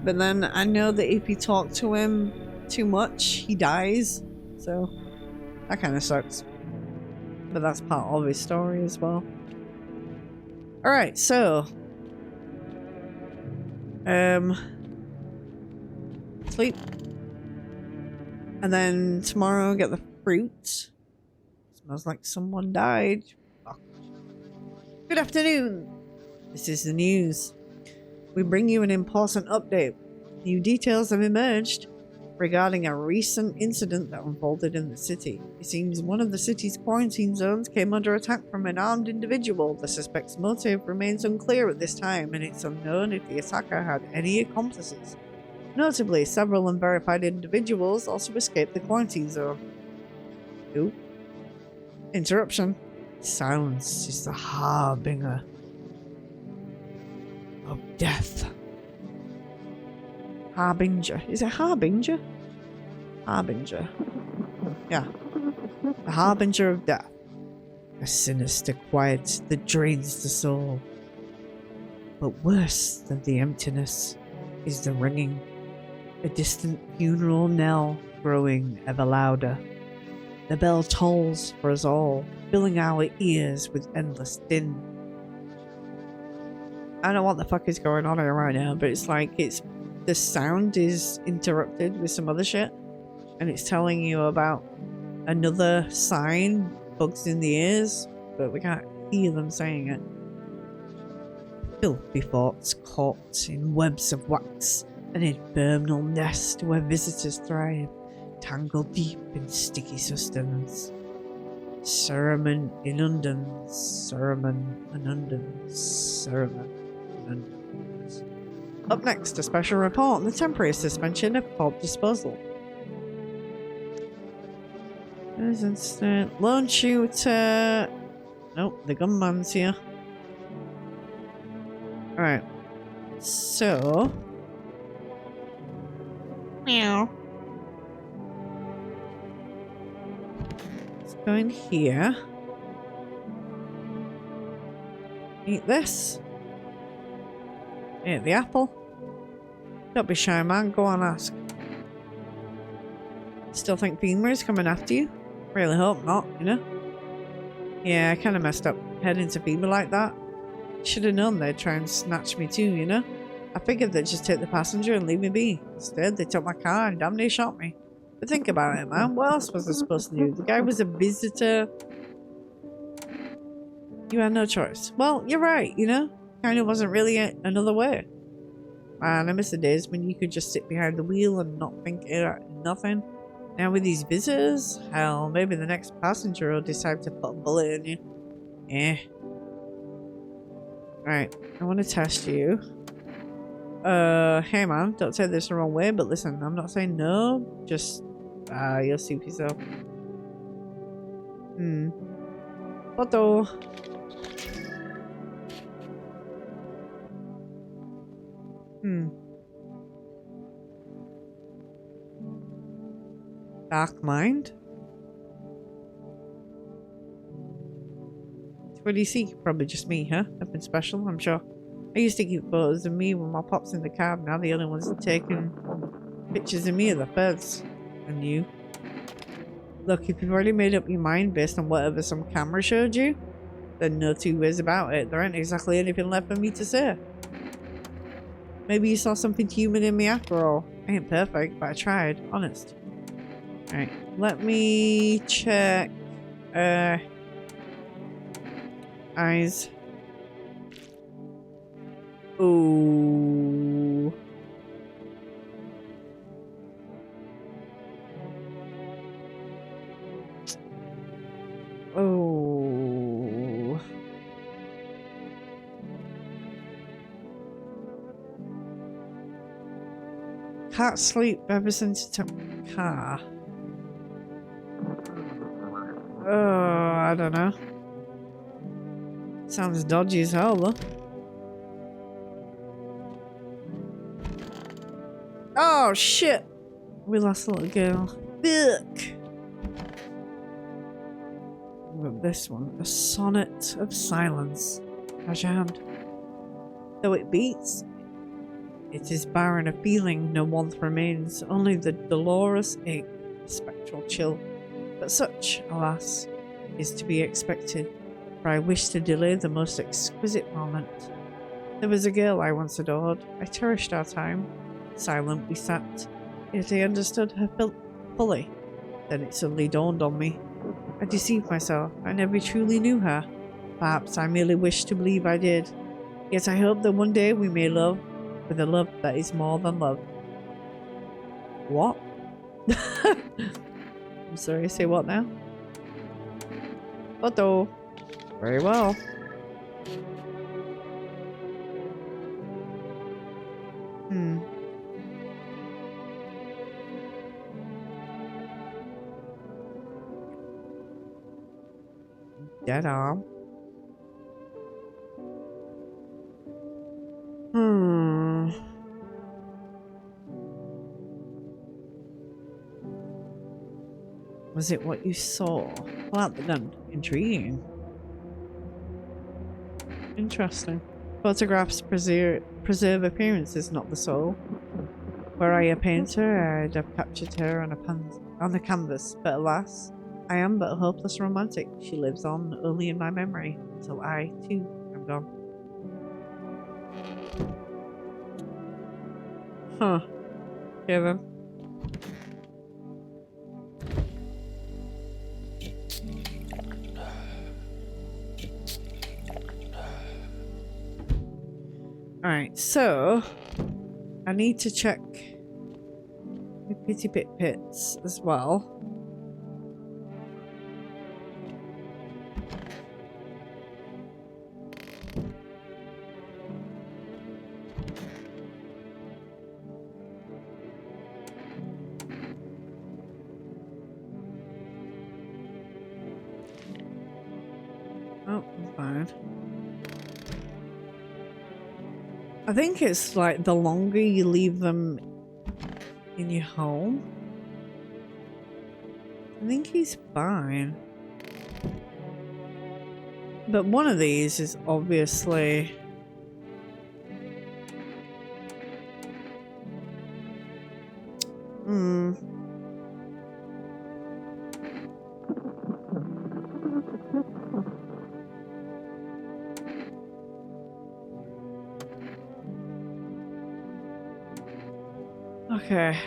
but then I know that if you talk to him too much, he dies. So that kind of sucks. But that's part of his story as well. Alright, so sleep. And then tomorrow get the fruit. Smells like someone died. Fuck. Good afternoon. This is the news. We bring you an important update. New details have emerged regarding a recent incident that unfolded in the city. It seems one of the city's quarantine zones came under attack from an armed individual. The suspect's motive remains unclear at this time, and it's unknown if the attacker had any accomplices. Notably, several unverified individuals also escaped the quarantine zone. Ooh. Interruption. Silence is the harbinger of death. Harbinger. Is it harbinger? Harbinger. Yeah. The harbinger of death. A sinister quiet that drains the soul. But worse than the emptiness is the ringing, a distant funeral knell growing ever louder. The bell tolls for us all, filling our ears with endless din. I don't know what the fuck is going on here right now, but it's like the sound is interrupted with some other shit, and it's telling you about another sign, bugs in the ears, but we can't hear them saying it. Filthy thoughts caught in webs of wax, an infernal nest where visitors thrive, tangled deep in sticky sustenance. Sermon inundans, sermon inundans, sermon inundans. Up next, a special report on the temporary suspension of pulp disposal. There's instant lone shooter. Nope, the gunman's here. Alright. So. Meow. Let's go in here. Eat this. Eat the apple. Don't be shy, man. Go on, ask. Still think FEMA is coming after you? Really hope not, you know? Yeah, I kind of messed up heading to FEMA like that. Should have known they'd try and snatch me too, you know? I figured they'd just take the passenger and leave me be. Instead, they took my car and damn near shot me. But think about it, man. What else was I supposed to do? The guy was a visitor. You had no choice. Well, you're right, you know? Kind of wasn't really another way. Man, I miss the days when you could just sit behind the wheel and not think nothing. Now with these visitors, hell, maybe the next passenger will decide to put a bullet in you. Eh. Alright, I want to test you. Hey man, don't take this the wrong way, but listen, I'm not saying no, just, you'll see for yourself. Photo. Dark mind? What do you see? Probably just me, huh? Nothing special, I'm sure. I used to keep photos of me when my pop's in the cab. Now the only ones taking pictures of me are the feds. And you. Look, if you've already made up your mind based on whatever some camera showed you, then no two ways about it. There ain't exactly anything left for me to say. Maybe you saw something human in me after all. I ain't perfect, but I tried. Honest. Alright, let me check. Eyes. Ooh. Oh. Can't sleep ever since it took my car. Oh, I don't know. Sounds dodgy as hell, though. Oh, shit! We lost a little girl. Fuck! This one. A sonnet of silence. How's your hand? Though it beats, it is barren of feeling, no warmth remains, only the dolorous ache, a spectral chill. But such, alas, is to be expected, for I wish to delay the most exquisite moment. There was a girl I once adored. I cherished our time. Silent we sat, yet I understood her fully. Then it suddenly dawned on me. I deceived myself. I never truly knew her. Perhaps I merely wished to believe I did. Yet I hope that one day we may love with a love that is more than love. What? I'm sorry, say what now? Photo. Very well. Dead arm. Was it what you saw? Pull out the gun. Intriguing. Interesting. Photographs preserve appearances, not the soul. Were I a painter, I'd have captured her on a canvas, but alas, I am but a hopeless romantic. She lives on only in my memory, until I, too, am gone. Huh. Okay then. Alright, so I need to check the Pity Pit Pits as well. Oh, I'm fine. I think it's like the longer you leave them in your home. I think he's fine. But one of these is obviously... Okay,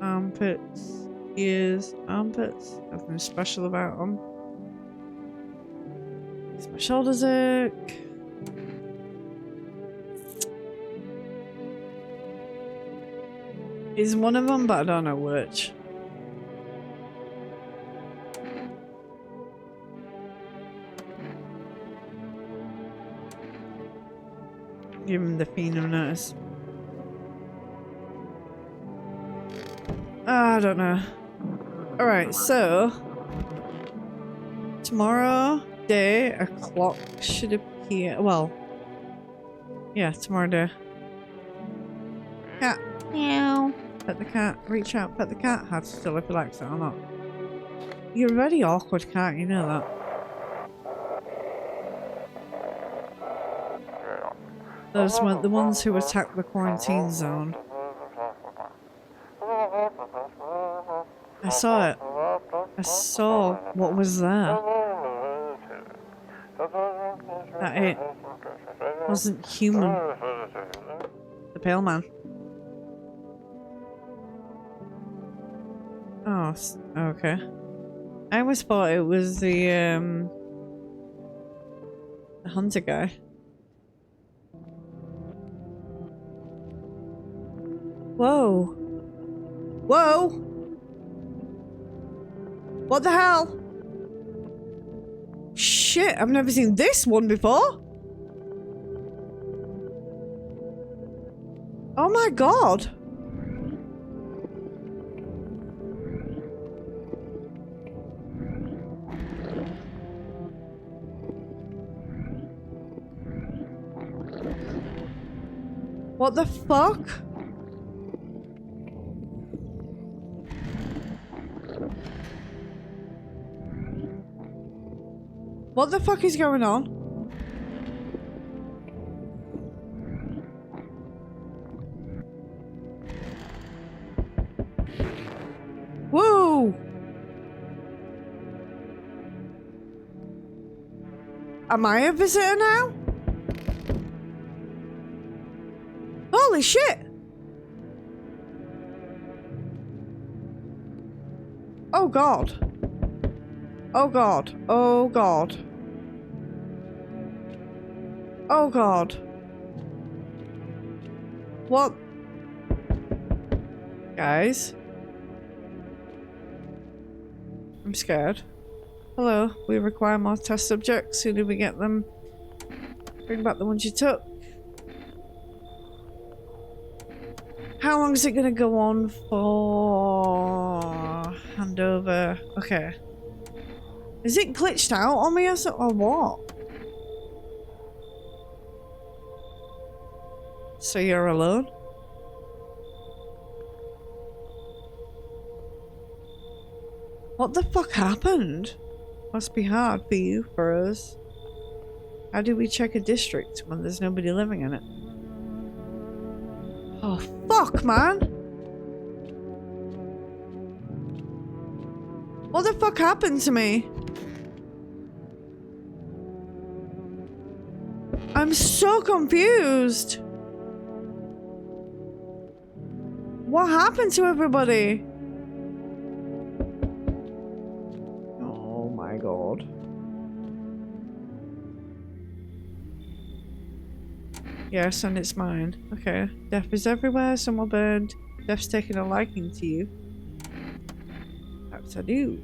armpits, ears, armpits, nothing special about them. Is my shoulders ache? Is one of them, but I don't know which. Give him the phenol notice. I don't know. Alright, so tomorrow day a clock should appear. Well, yeah, tomorrow day. Cat. Meow. Pet the cat. Reach out, pet the cat. Hard to tell if he likes it or not. You're a very awkward cat, you know that. Those weren't the ones who attacked the quarantine zone. I saw it. I saw what was there. That it wasn't human. The pale man. Oh, okay. I always thought it was the hunter guy. Whoa. Whoa! What the hell? Shit, I've never seen this one before. Oh my god. What the fuck? What the fuck is going on? Whoa! Am I a visitor now? Holy shit! Oh god. Oh god. Oh god. Oh god. What? Guys? I'm scared. Hello, we require more test subjects. Who did we get them? Bring back the ones you took. How long is it gonna go on for? Handover. Okay. Is it glitched out on me or what? So you're alone? What the fuck happened? Must be hard for you, for us. How do we check a district when there's nobody living in it? Oh, fuck, man! What the fuck happened to me? I'm so confused. What happened to everybody? Oh my god. Yes, and it's mine. Okay. Death is everywhere, some are burned. Death's taking a liking to you. Perhaps I do.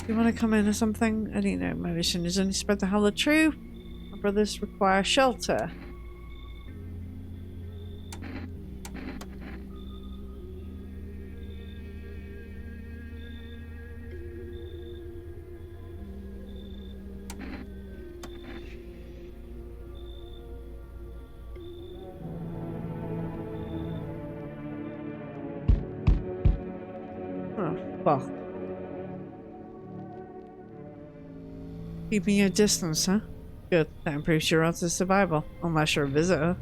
You want to come in or something? I don't know. My mission is only spread the hell of truth. My brothers require shelter. Oh, fuck. Keeping your distance, huh? Good. That improves your odds of survival, unless you're a visitor.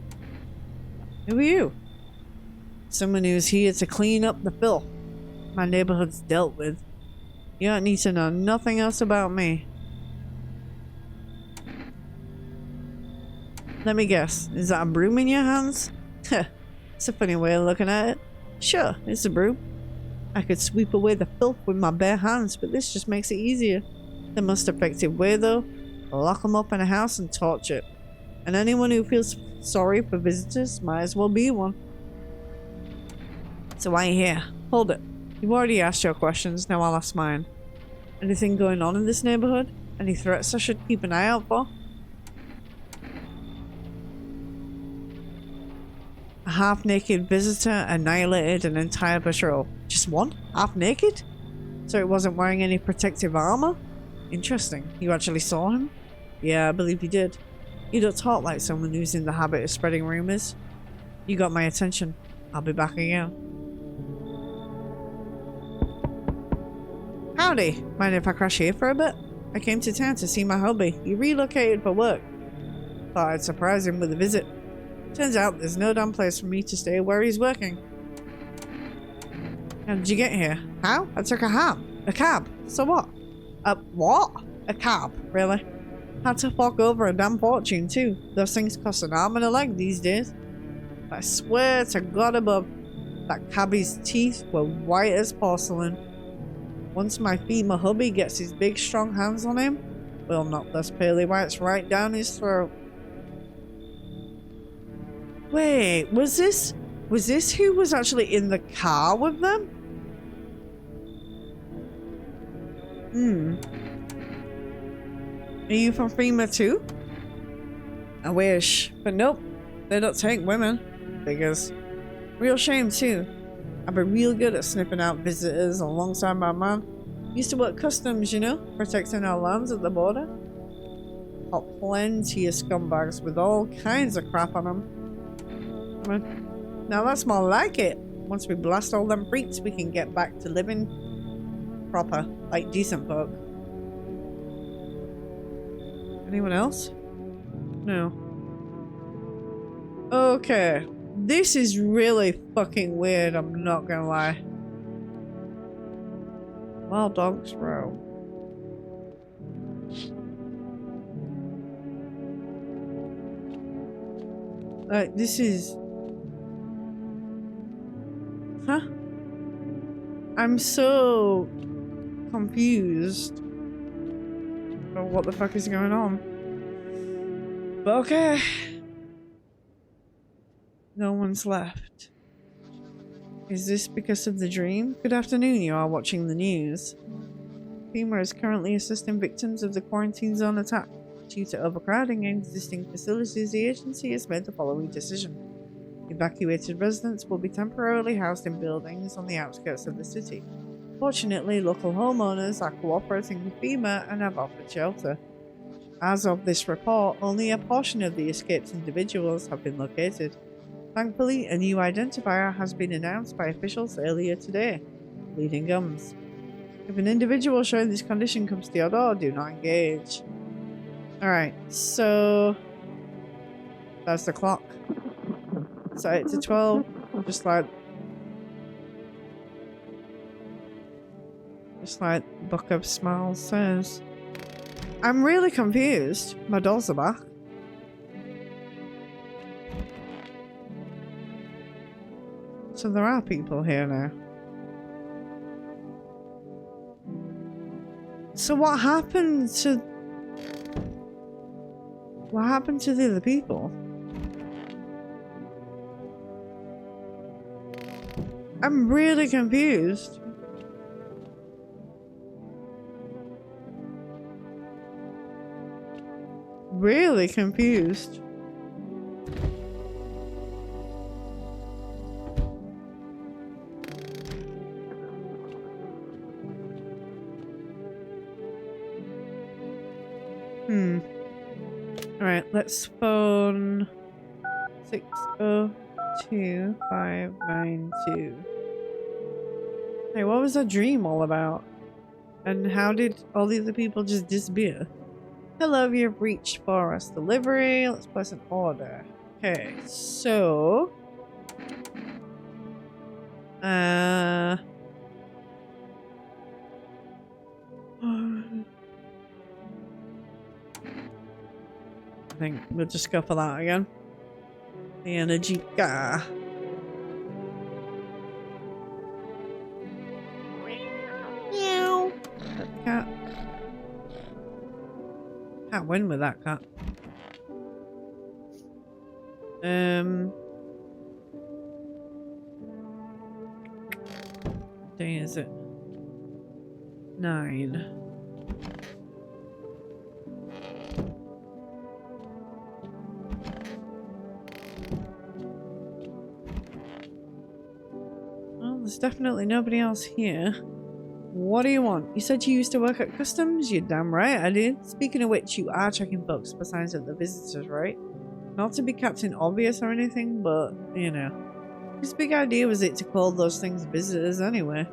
Who are you? Someone who's here to clean up the filth my neighborhood's dealt with. You don't need to know nothing else about me. Let me guess. Is that a broom in your hands? Heh. It's a funny way of looking at it. Sure, it's a broom. I could sweep away the filth with my bare hands, but this just makes it easier. The most effective way, though, lock them up in a house and torture. And anyone who feels sorry for visitors might as well be one. So why are you here? Hold it. You've already asked your questions, now I'll ask mine. Anything going on in this neighborhood? Any threats I should keep an eye out for? A half-naked visitor annihilated an entire patrol. Just one? Half-naked? So it wasn't wearing any protective armor? Interesting. You actually saw him? Yeah, I believe you did. You don't talk like someone who's in the habit of spreading rumors. You got my attention. I'll be back again. Howdy. Mind if I crash here for a bit? I came to town to see my hubby. He relocated for work. Thought I'd surprise him with a visit. Turns out there's no damn place for me to stay where he's working. How did you get here? How? I took a cab. So what? What? A cab? Really? Had to fork over a damn fortune too. Those things cost an arm and a leg these days. But I swear to God above, that cabbie's teeth were white as porcelain. Once my FEMA hubby gets his big strong hands on him, we'll knock those pearly whites right down his throat. Wait, was this who was actually in the car with them? Are you from FEMA too? I wish, but nope. They don't take women. Figures. Real shame too. I've been real good at sniffing out visitors alongside my man. Used to work customs, you know, protecting our lands at the border. Got plenty of scumbags with all kinds of crap on them. Now that's more like it. Once we blast all them freaks, we can get back to living proper, like decent folk. Anyone else? No. Okay. This is really fucking weird, I'm not gonna lie. Wild dogs row. This is... Huh? I'm so confused about what the fuck is going on. But okay. No one's left. Is this because of the dream? Good afternoon, you are watching the news. FEMA is currently assisting victims of the quarantine zone attack. Due to overcrowding in existing facilities, the agency has made the following decision. Evacuated residents will be temporarily housed in buildings on the outskirts of the city. Fortunately, local homeowners are cooperating with FEMA and have offered shelter. As of this report, only a portion of the escaped individuals have been located. Thankfully, a new identifier has been announced by officials earlier today. Bleeding gums. If an individual showing this condition comes to your door, do not engage. Alright, so... that's the clock. Set it to 12. Just like Book of Smiles says. I'm really confused. My dolls are back. So there are people here now. So what happened to... what happened to the other people? I'm really confused. Really confused. Alright, let's phone 602592. Hey, what was that dream all about? And how did all the other people just disappear? Hello, you've reached for us delivery. Let's place an order. Okay, so... I think we'll just go for that again. The energy car. Meow. That cat. Can't win with that cat. Day is it? 9. Well, there's definitely nobody else here. What do you want? You said you used to work at customs? You're damn right I did. Speaking of which, you are checking books for signs of the visitors, right? Not to be Captain Obvious or anything, but, you know. Whose big idea was it to call those things visitors anyway?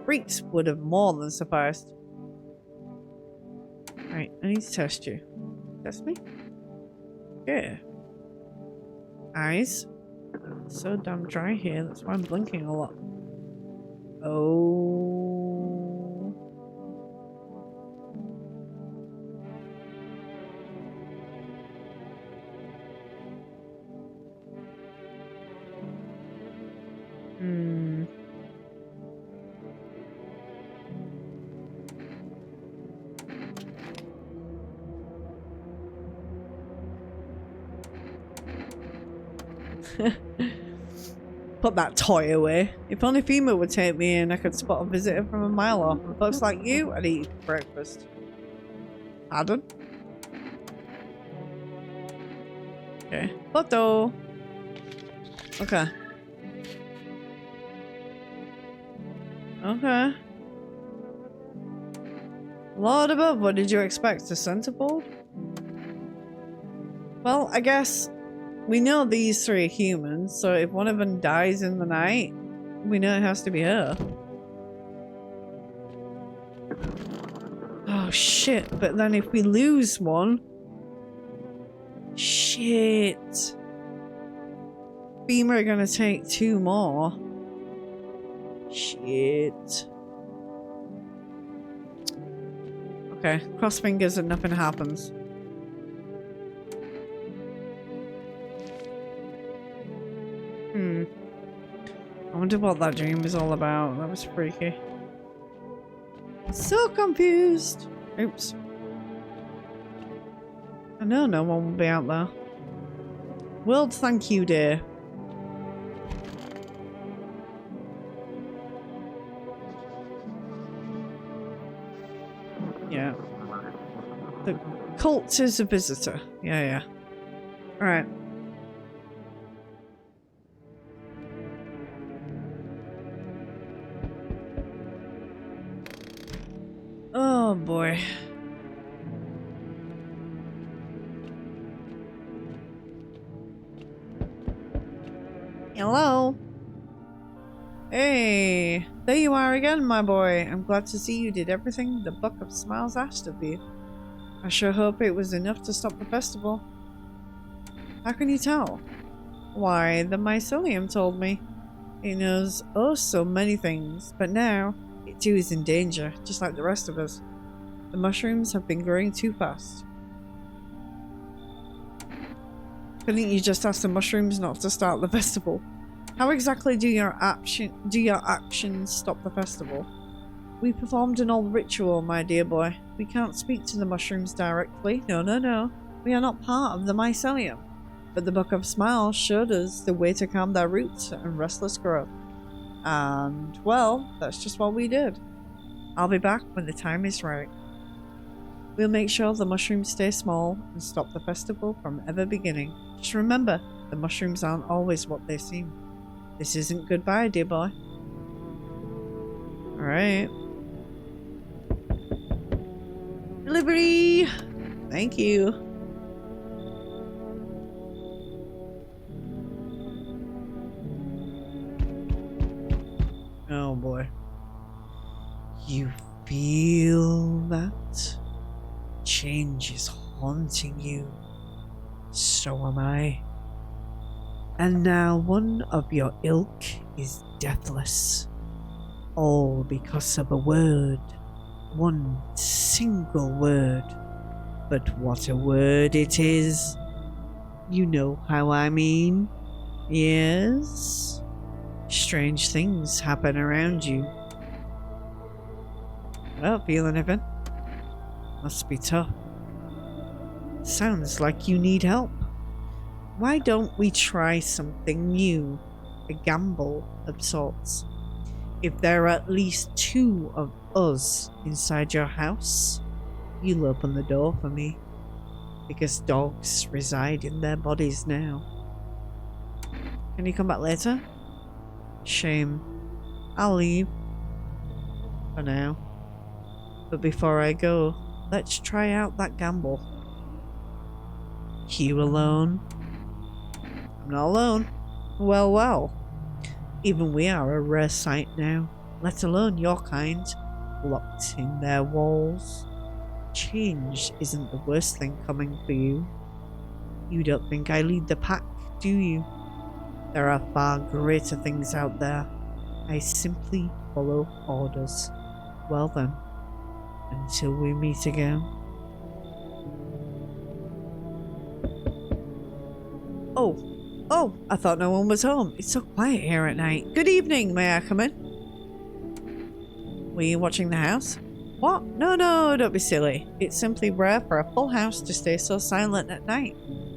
Freaks would have more than sufficed. Right, I need to test you. Test me? Yeah. Eyes. So damn dry here, that's why I'm blinking a lot. Oh. Put that toy away. If only FEMA would take me in, I could spot a visitor from a mile off. And folks like you, I'd eat for breakfast. Pardon? Okay. Photo. Okay. Okay. Lord above, what did you expect? A centerfold? Well, I guess we know these 3 are humans, so if one of them dies in the night, we know it has to be her. Oh shit, but then if we lose one... shit. FEMA are gonna take 2 more. Shit. Okay, cross fingers and nothing happens. I wonder what that dream is all about. That was freaky. So confused. Oops. I know no one will be out there. World Thank You Day. Yeah. The cult is a visitor. Yeah. Alright. Oh boy. Hello? Hey, there you are again, my boy. I'm glad to see you did everything the Book of Smiles asked of you. I sure hope it was enough to stop the festival. How can you tell? Why, the mycelium told me. It knows oh so many things, but now it too is in danger, just like the rest of us. The mushrooms have been growing too fast. Couldn't you just ask the mushrooms not to start the festival? How exactly do your actions stop the festival? We performed an old ritual, my dear boy. We can't speak to the mushrooms directly. No. We are not part of the mycelium. But the Book of Smiles showed us the way to calm their roots and restless growth. And, well, that's just what we did. I'll be back when the time is right. We'll make sure the mushrooms stay small and stop the festival from ever beginning. Just remember, the mushrooms aren't always what they seem. This isn't goodbye, dear boy. Alright. Delivery! Thank you. Oh boy. You feel that? Change is haunting you. So am I. And now one of your ilk is deathless. All because of a word. One single word. But what a word it is. You know how I mean. Yes? Strange things happen around you. I don't feel anything. Must be tough. Sounds like you need help. Why don't we try something new? A gamble of sorts. If there are at least 2 of us inside your house, you'll open the door for me. Because dogs reside in their bodies now. Can you come back later? Shame. I'll leave. For now. But before I go, let's try out that gamble. You alone? I'm not alone. Well. Even we are a rare sight now, let alone your kind, locked in their walls. Change isn't the worst thing coming for you. You don't think I lead the pack, do you? There are far greater things out there. I simply follow orders. Well then, until we meet again. Oh, I thought no one was home. It's so quiet here at night. Good evening, may I come in? Were you watching the house? What? No, don't be silly. It's simply rare for a full house to stay so silent at night.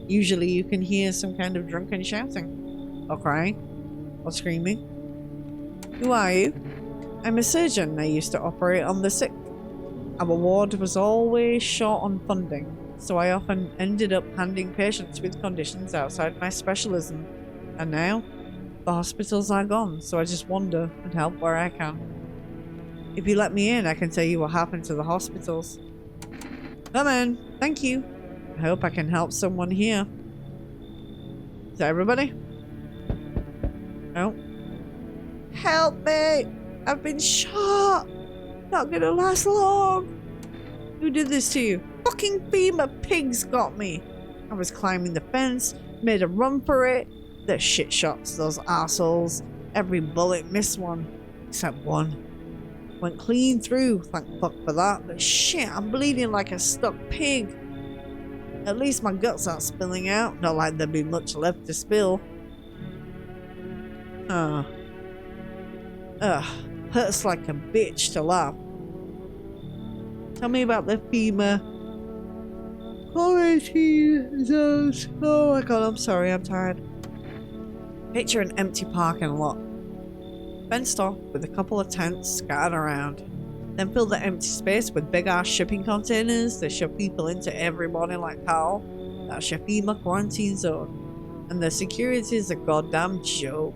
Usually you can hear some kind of drunken shouting, or crying, or screaming. Who are you? I'm a surgeon. I used to operate on the sick. Our ward was always short on funding, so I often ended up handling patients with conditions outside my specialism. And now, the hospitals are gone, so I just wander and help where I can. If you let me in, I can tell you what happened to the hospitals. Come in. Thank you. I hope I can help someone here. Is that everybody? No? Help me! I've been shot! Not gonna last long! Who did this to you? Fucking FEMA pigs got me! I was climbing the fence, made a run for it. They're shit shots, those assholes. Every bullet missed one. Except one. Went clean through, thank fuck for that. But shit, I'm bleeding like a stuck pig. At least my guts aren't spilling out. Not like there'd be much left to spill. Hurts like a bitch to laugh. Tell me about the FEMA quarantine zones. Oh my god, I'm sorry, I'm tired. Picture an empty parking lot. Fenced off with a couple of tents scattered around. Then fill the empty space with big ass shipping containers that shove people into every morning like Carl. That's your FEMA quarantine zone. And the security is a goddamn joke.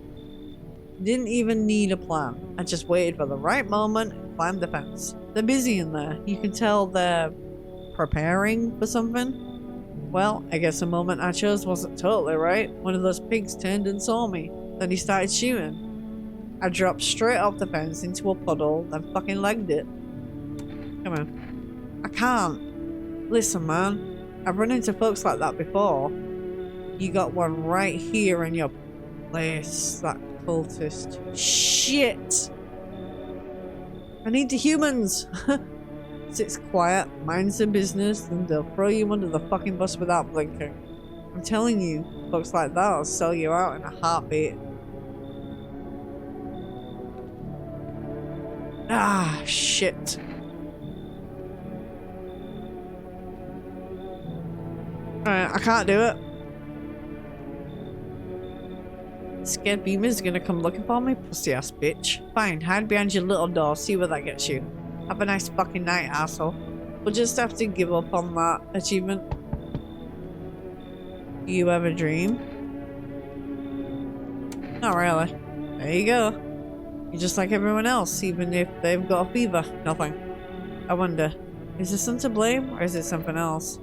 Didn't even need a plan. I just waited for the right moment and climbed the fence. They're busy in there. You can tell they're preparing for something. Well, I guess the moment I chose wasn't totally right. One of those pigs turned and saw me. Then he started shooting. I dropped straight off the fence into a puddle, then fucking legged it. Come on. I can't. Listen, man. I've run into folks like that before. You got one right here in your place, that cultist. Shit! I need the humans! Sits quiet, minds their business, and they'll throw you under the fucking bus without blinking. I'm telling you, folks like that will sell you out in a heartbeat. Ah, shit. Alright, I can't do it. Scared Beamer's gonna come looking for me, pussy ass bitch. Fine, hide behind your little door, see where that gets you. Have a nice fucking night, asshole. We'll just have to give up on that achievement. Do you ever dream? Not really. There you go. You're just like everyone else, even if they've got a fever. Nothing. I wonder, is the sun to blame, or is it something else?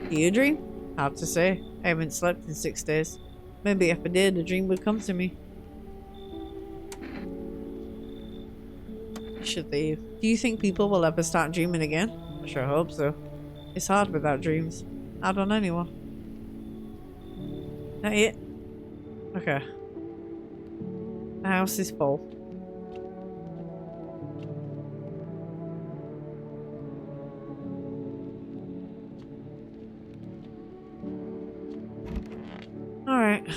Do you dream? Hard to say. I haven't slept in 6 days. Maybe if I did, a dream would come to me. Should leave. Do you think people will ever start dreaming again? I sure hope so. It's hard without dreams. Hard on anyone. That it? Okay. The house is full. Alright.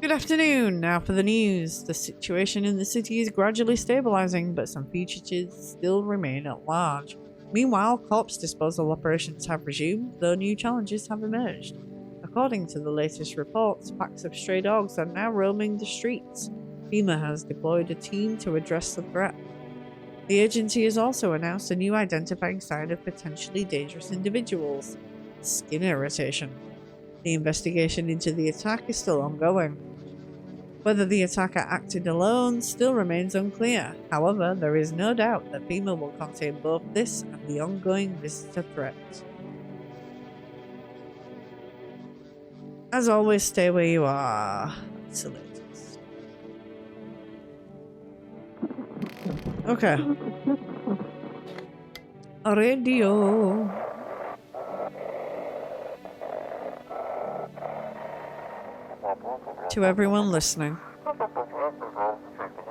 Good afternoon. Now for the news. The situation in the city is gradually stabilizing, but some fugitives still remain at large. Meanwhile, corpse disposal operations have resumed, though new challenges have emerged. According to the latest reports, packs of stray dogs are now roaming the streets. FEMA has deployed a team to address the threat. The agency has also announced a new identifying sign of potentially dangerous individuals: skin irritation. The investigation into the attack is still ongoing. Whether the attacker acted alone still remains unclear. However, there is no doubt that FEMA will contain both this and the ongoing visitor threat. As always, stay where you are. That's the latest. Okay. A radio. To everyone listening,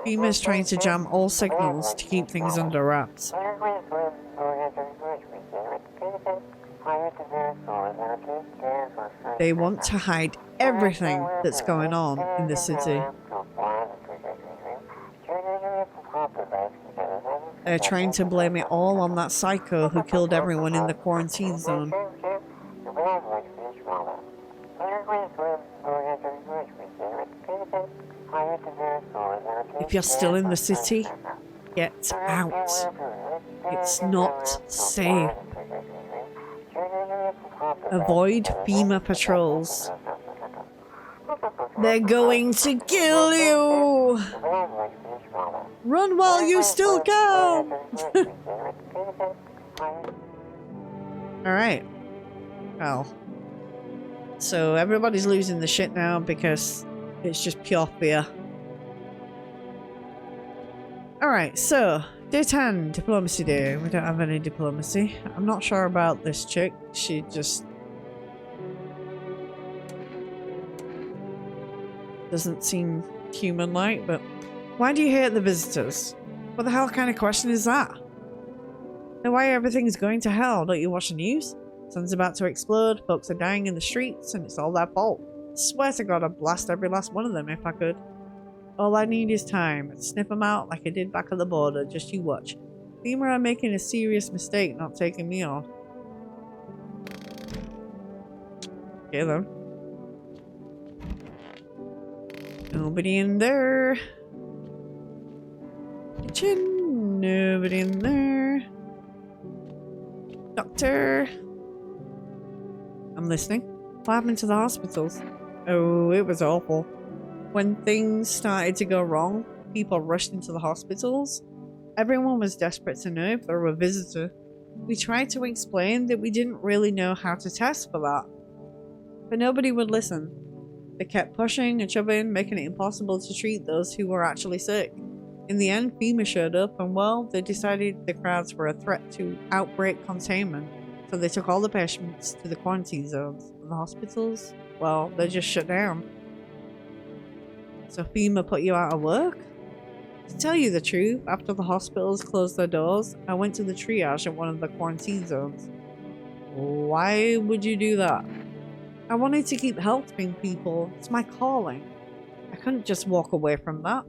FEMA is trying to jam all signals to keep things under wraps. They want to hide everything that's going on in the city. They're trying to blame it all on that psycho who killed everyone in the quarantine zone. If you're still in the city, get out. It's not safe. Avoid FEMA patrols. They're going to kill you! Run while you still can! Alright. Well. So everybody's losing the shit now because it's just pure fear. Alright, so day 10, diplomacy day. We don't have any diplomacy. I'm not sure about this chick. She just doesn't seem human-like, but why do you hate the visitors? What the hell kind of question is that? Then why everything's going to hell? Don't you watch the news? Sun's about to explode, folks are dying in the streets, and it's all their fault. I swear to God, I'd blast every last one of them if I could. All I need is time. I'd sniff them out like I did back at the border. Just you watch. FEMA are making a serious mistake not taking me on. Okay then. Nobody in there. Kitchen. Nobody in there. Doctor. I'm listening. What happened to the hospitals? Oh, it was awful. When things started to go wrong, people rushed into the hospitals. Everyone was desperate to know if there were a visitor. We tried to explain that we didn't really know how to test for that. But nobody would listen. They kept pushing and shoving, making it impossible to treat those who were actually sick. In the end, FEMA showed up and, well, they decided the crowds were a threat to outbreak containment. So they took all the patients to the quarantine zones. And the hospitals, well, they just shut down. So FEMA put you out of work? To tell you the truth, after the hospitals closed their doors, I went to the triage at one of the quarantine zones. Why would you do that? I wanted to keep helping people. It's my calling. I couldn't just walk away from that.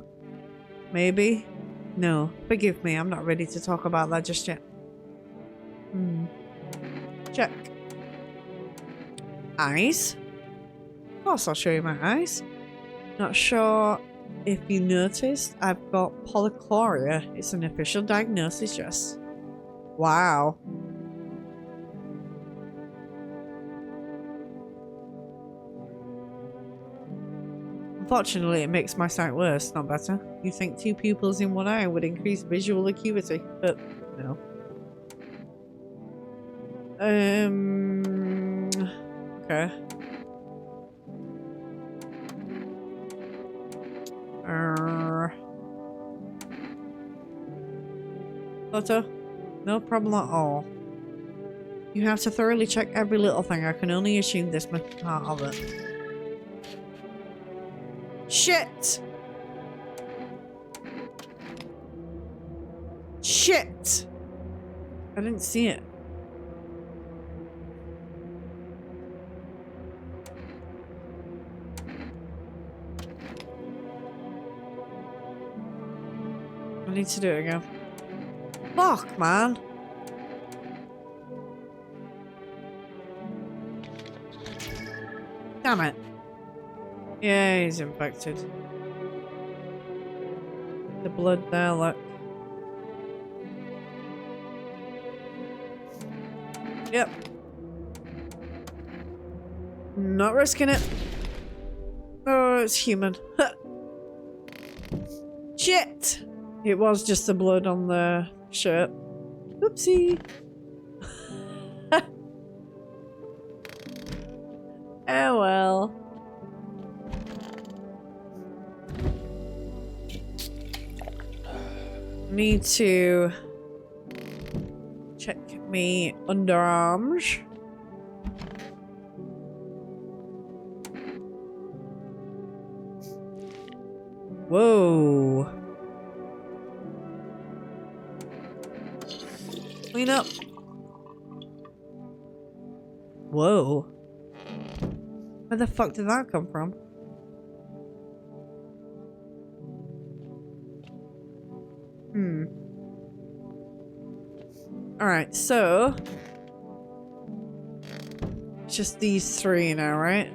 Maybe? No, forgive me, I'm not ready to talk about that just yet. Check. Eyes? Of course I'll show you my eyes. Not sure if you noticed, I've got polychloria. It's an official diagnosis, yes. Wow. Unfortunately, it makes my sight worse, not better. You think 2 pupils in one eye would increase visual acuity, but no. Okay. Photo? No problem at all. You have to thoroughly check every little thing. I can only assume this must be part of it. Shit! Shit! I didn't see it. I need to do it again. Fuck, man! Damn it. Yeah, he's infected. The blood there, look. Yep. Not risking it. Oh, it's human. Shit! It was just the blood on the shirt. Oopsie. Oh well. Need to check me underarms. Whoa. Clean up. Whoa. Where the fuck did that come from? Alright, so it's just these 3 now, right?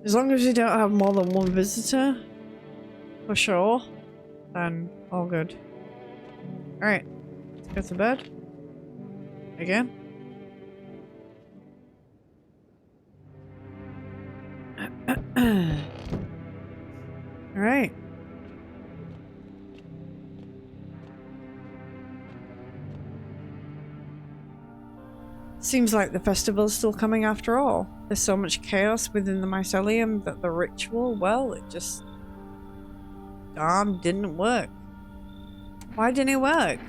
As long as you don't have more than 1 visitor, for sure, then all good. Alright, let's go to bed. Again. Alright. Seems like the festival's still coming after all. There's so much chaos within the mycelium that the ritual, well, it just darn didn't work. Why didn't it work?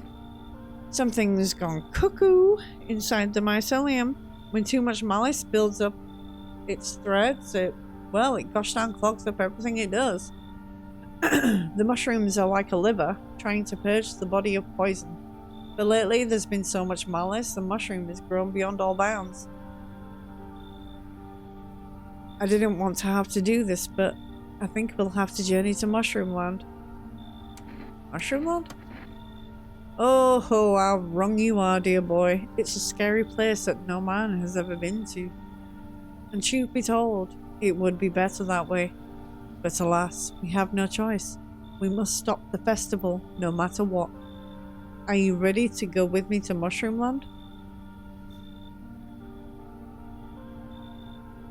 Something's gone cuckoo inside the mycelium. When too much malice builds up its threads, it gosh darn clogs up everything it does. The mushrooms are like a liver, trying to purge the body of poison. But lately, there's been so much malice, the mushroom has grown beyond all bounds. I didn't want to have to do this, but I think we'll have to journey to Mushroomland. Mushroomland? Oh, how wrong you are, dear boy. It's a scary place that no man has ever been to. And truth be told, it would be better that way. But alas, we have no choice. We must stop the festival, no matter what. Are you ready to go with me to Mushroomland?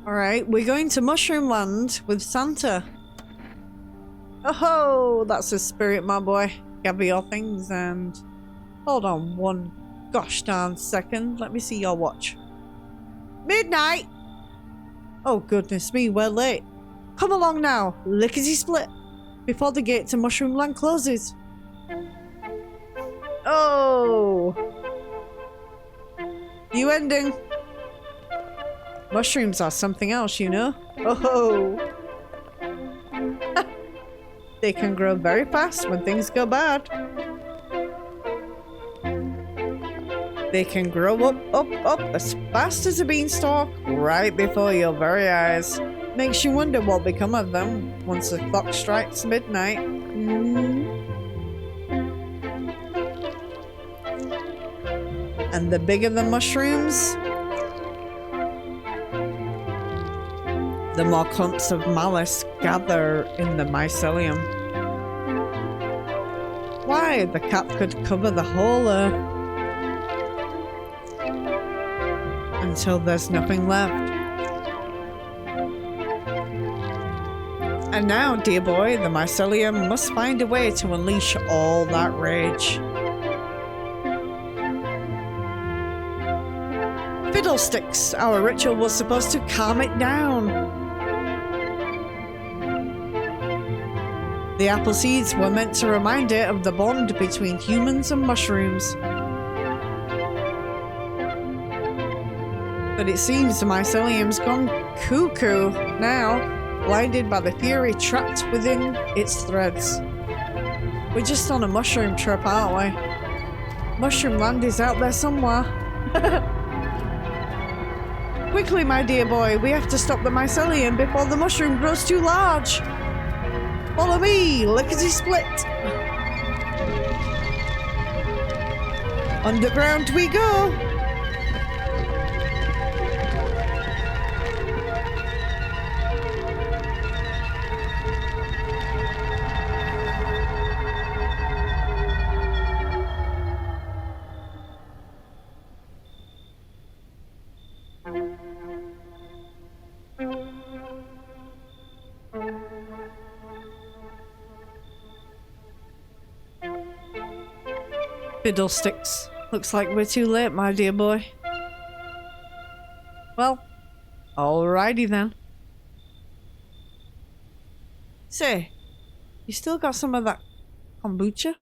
Alright, we're going to Mushroomland with Santa. Oh, that's a spirit, my boy. Gather your things and... Hold on one gosh darn second. Let me see your watch. Midnight! Oh goodness me, we're late. Come along now, lickety-split, before the gate to Mushroom Land closes. Oh! You ending. Mushrooms are something else, you know? Oh! They can grow very fast when things go bad. They can grow up as fast as a beanstalk right before your very eyes. Makes you wonder what'll become of them once the clock strikes midnight. And the bigger the mushrooms, the more clumps of malice gather in the mycelium. Why, the cap could cover the whole earth until there's nothing left. And now, dear boy, the mycelium must find a way to unleash all that rage. Fiddlesticks! Our ritual was supposed to calm it down. The apple seeds were meant to remind it of the bond between humans and mushrooms. But it seems the mycelium's gone cuckoo now, blinded by the fury trapped within its threads. We're just on a mushroom trip, aren't we? Mushroom Land is out there somewhere. Quickly, my dear boy, we have to stop the mycelium before the mushroom grows too large. Follow me, lickety-split. Underground we go. Fiddlesticks. Looks like we're too late, my dear boy. Well, alrighty then. Say, you still got some of that kombucha?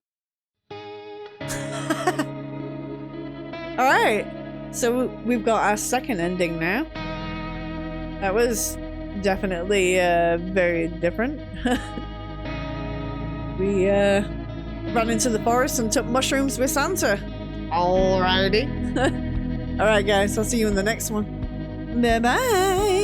Alright, so we've got our second ending now. That was definitely very different. We ran into the forest and took mushrooms with Santa. Alrighty. Alright guys, I'll see you in the next one. Bye bye.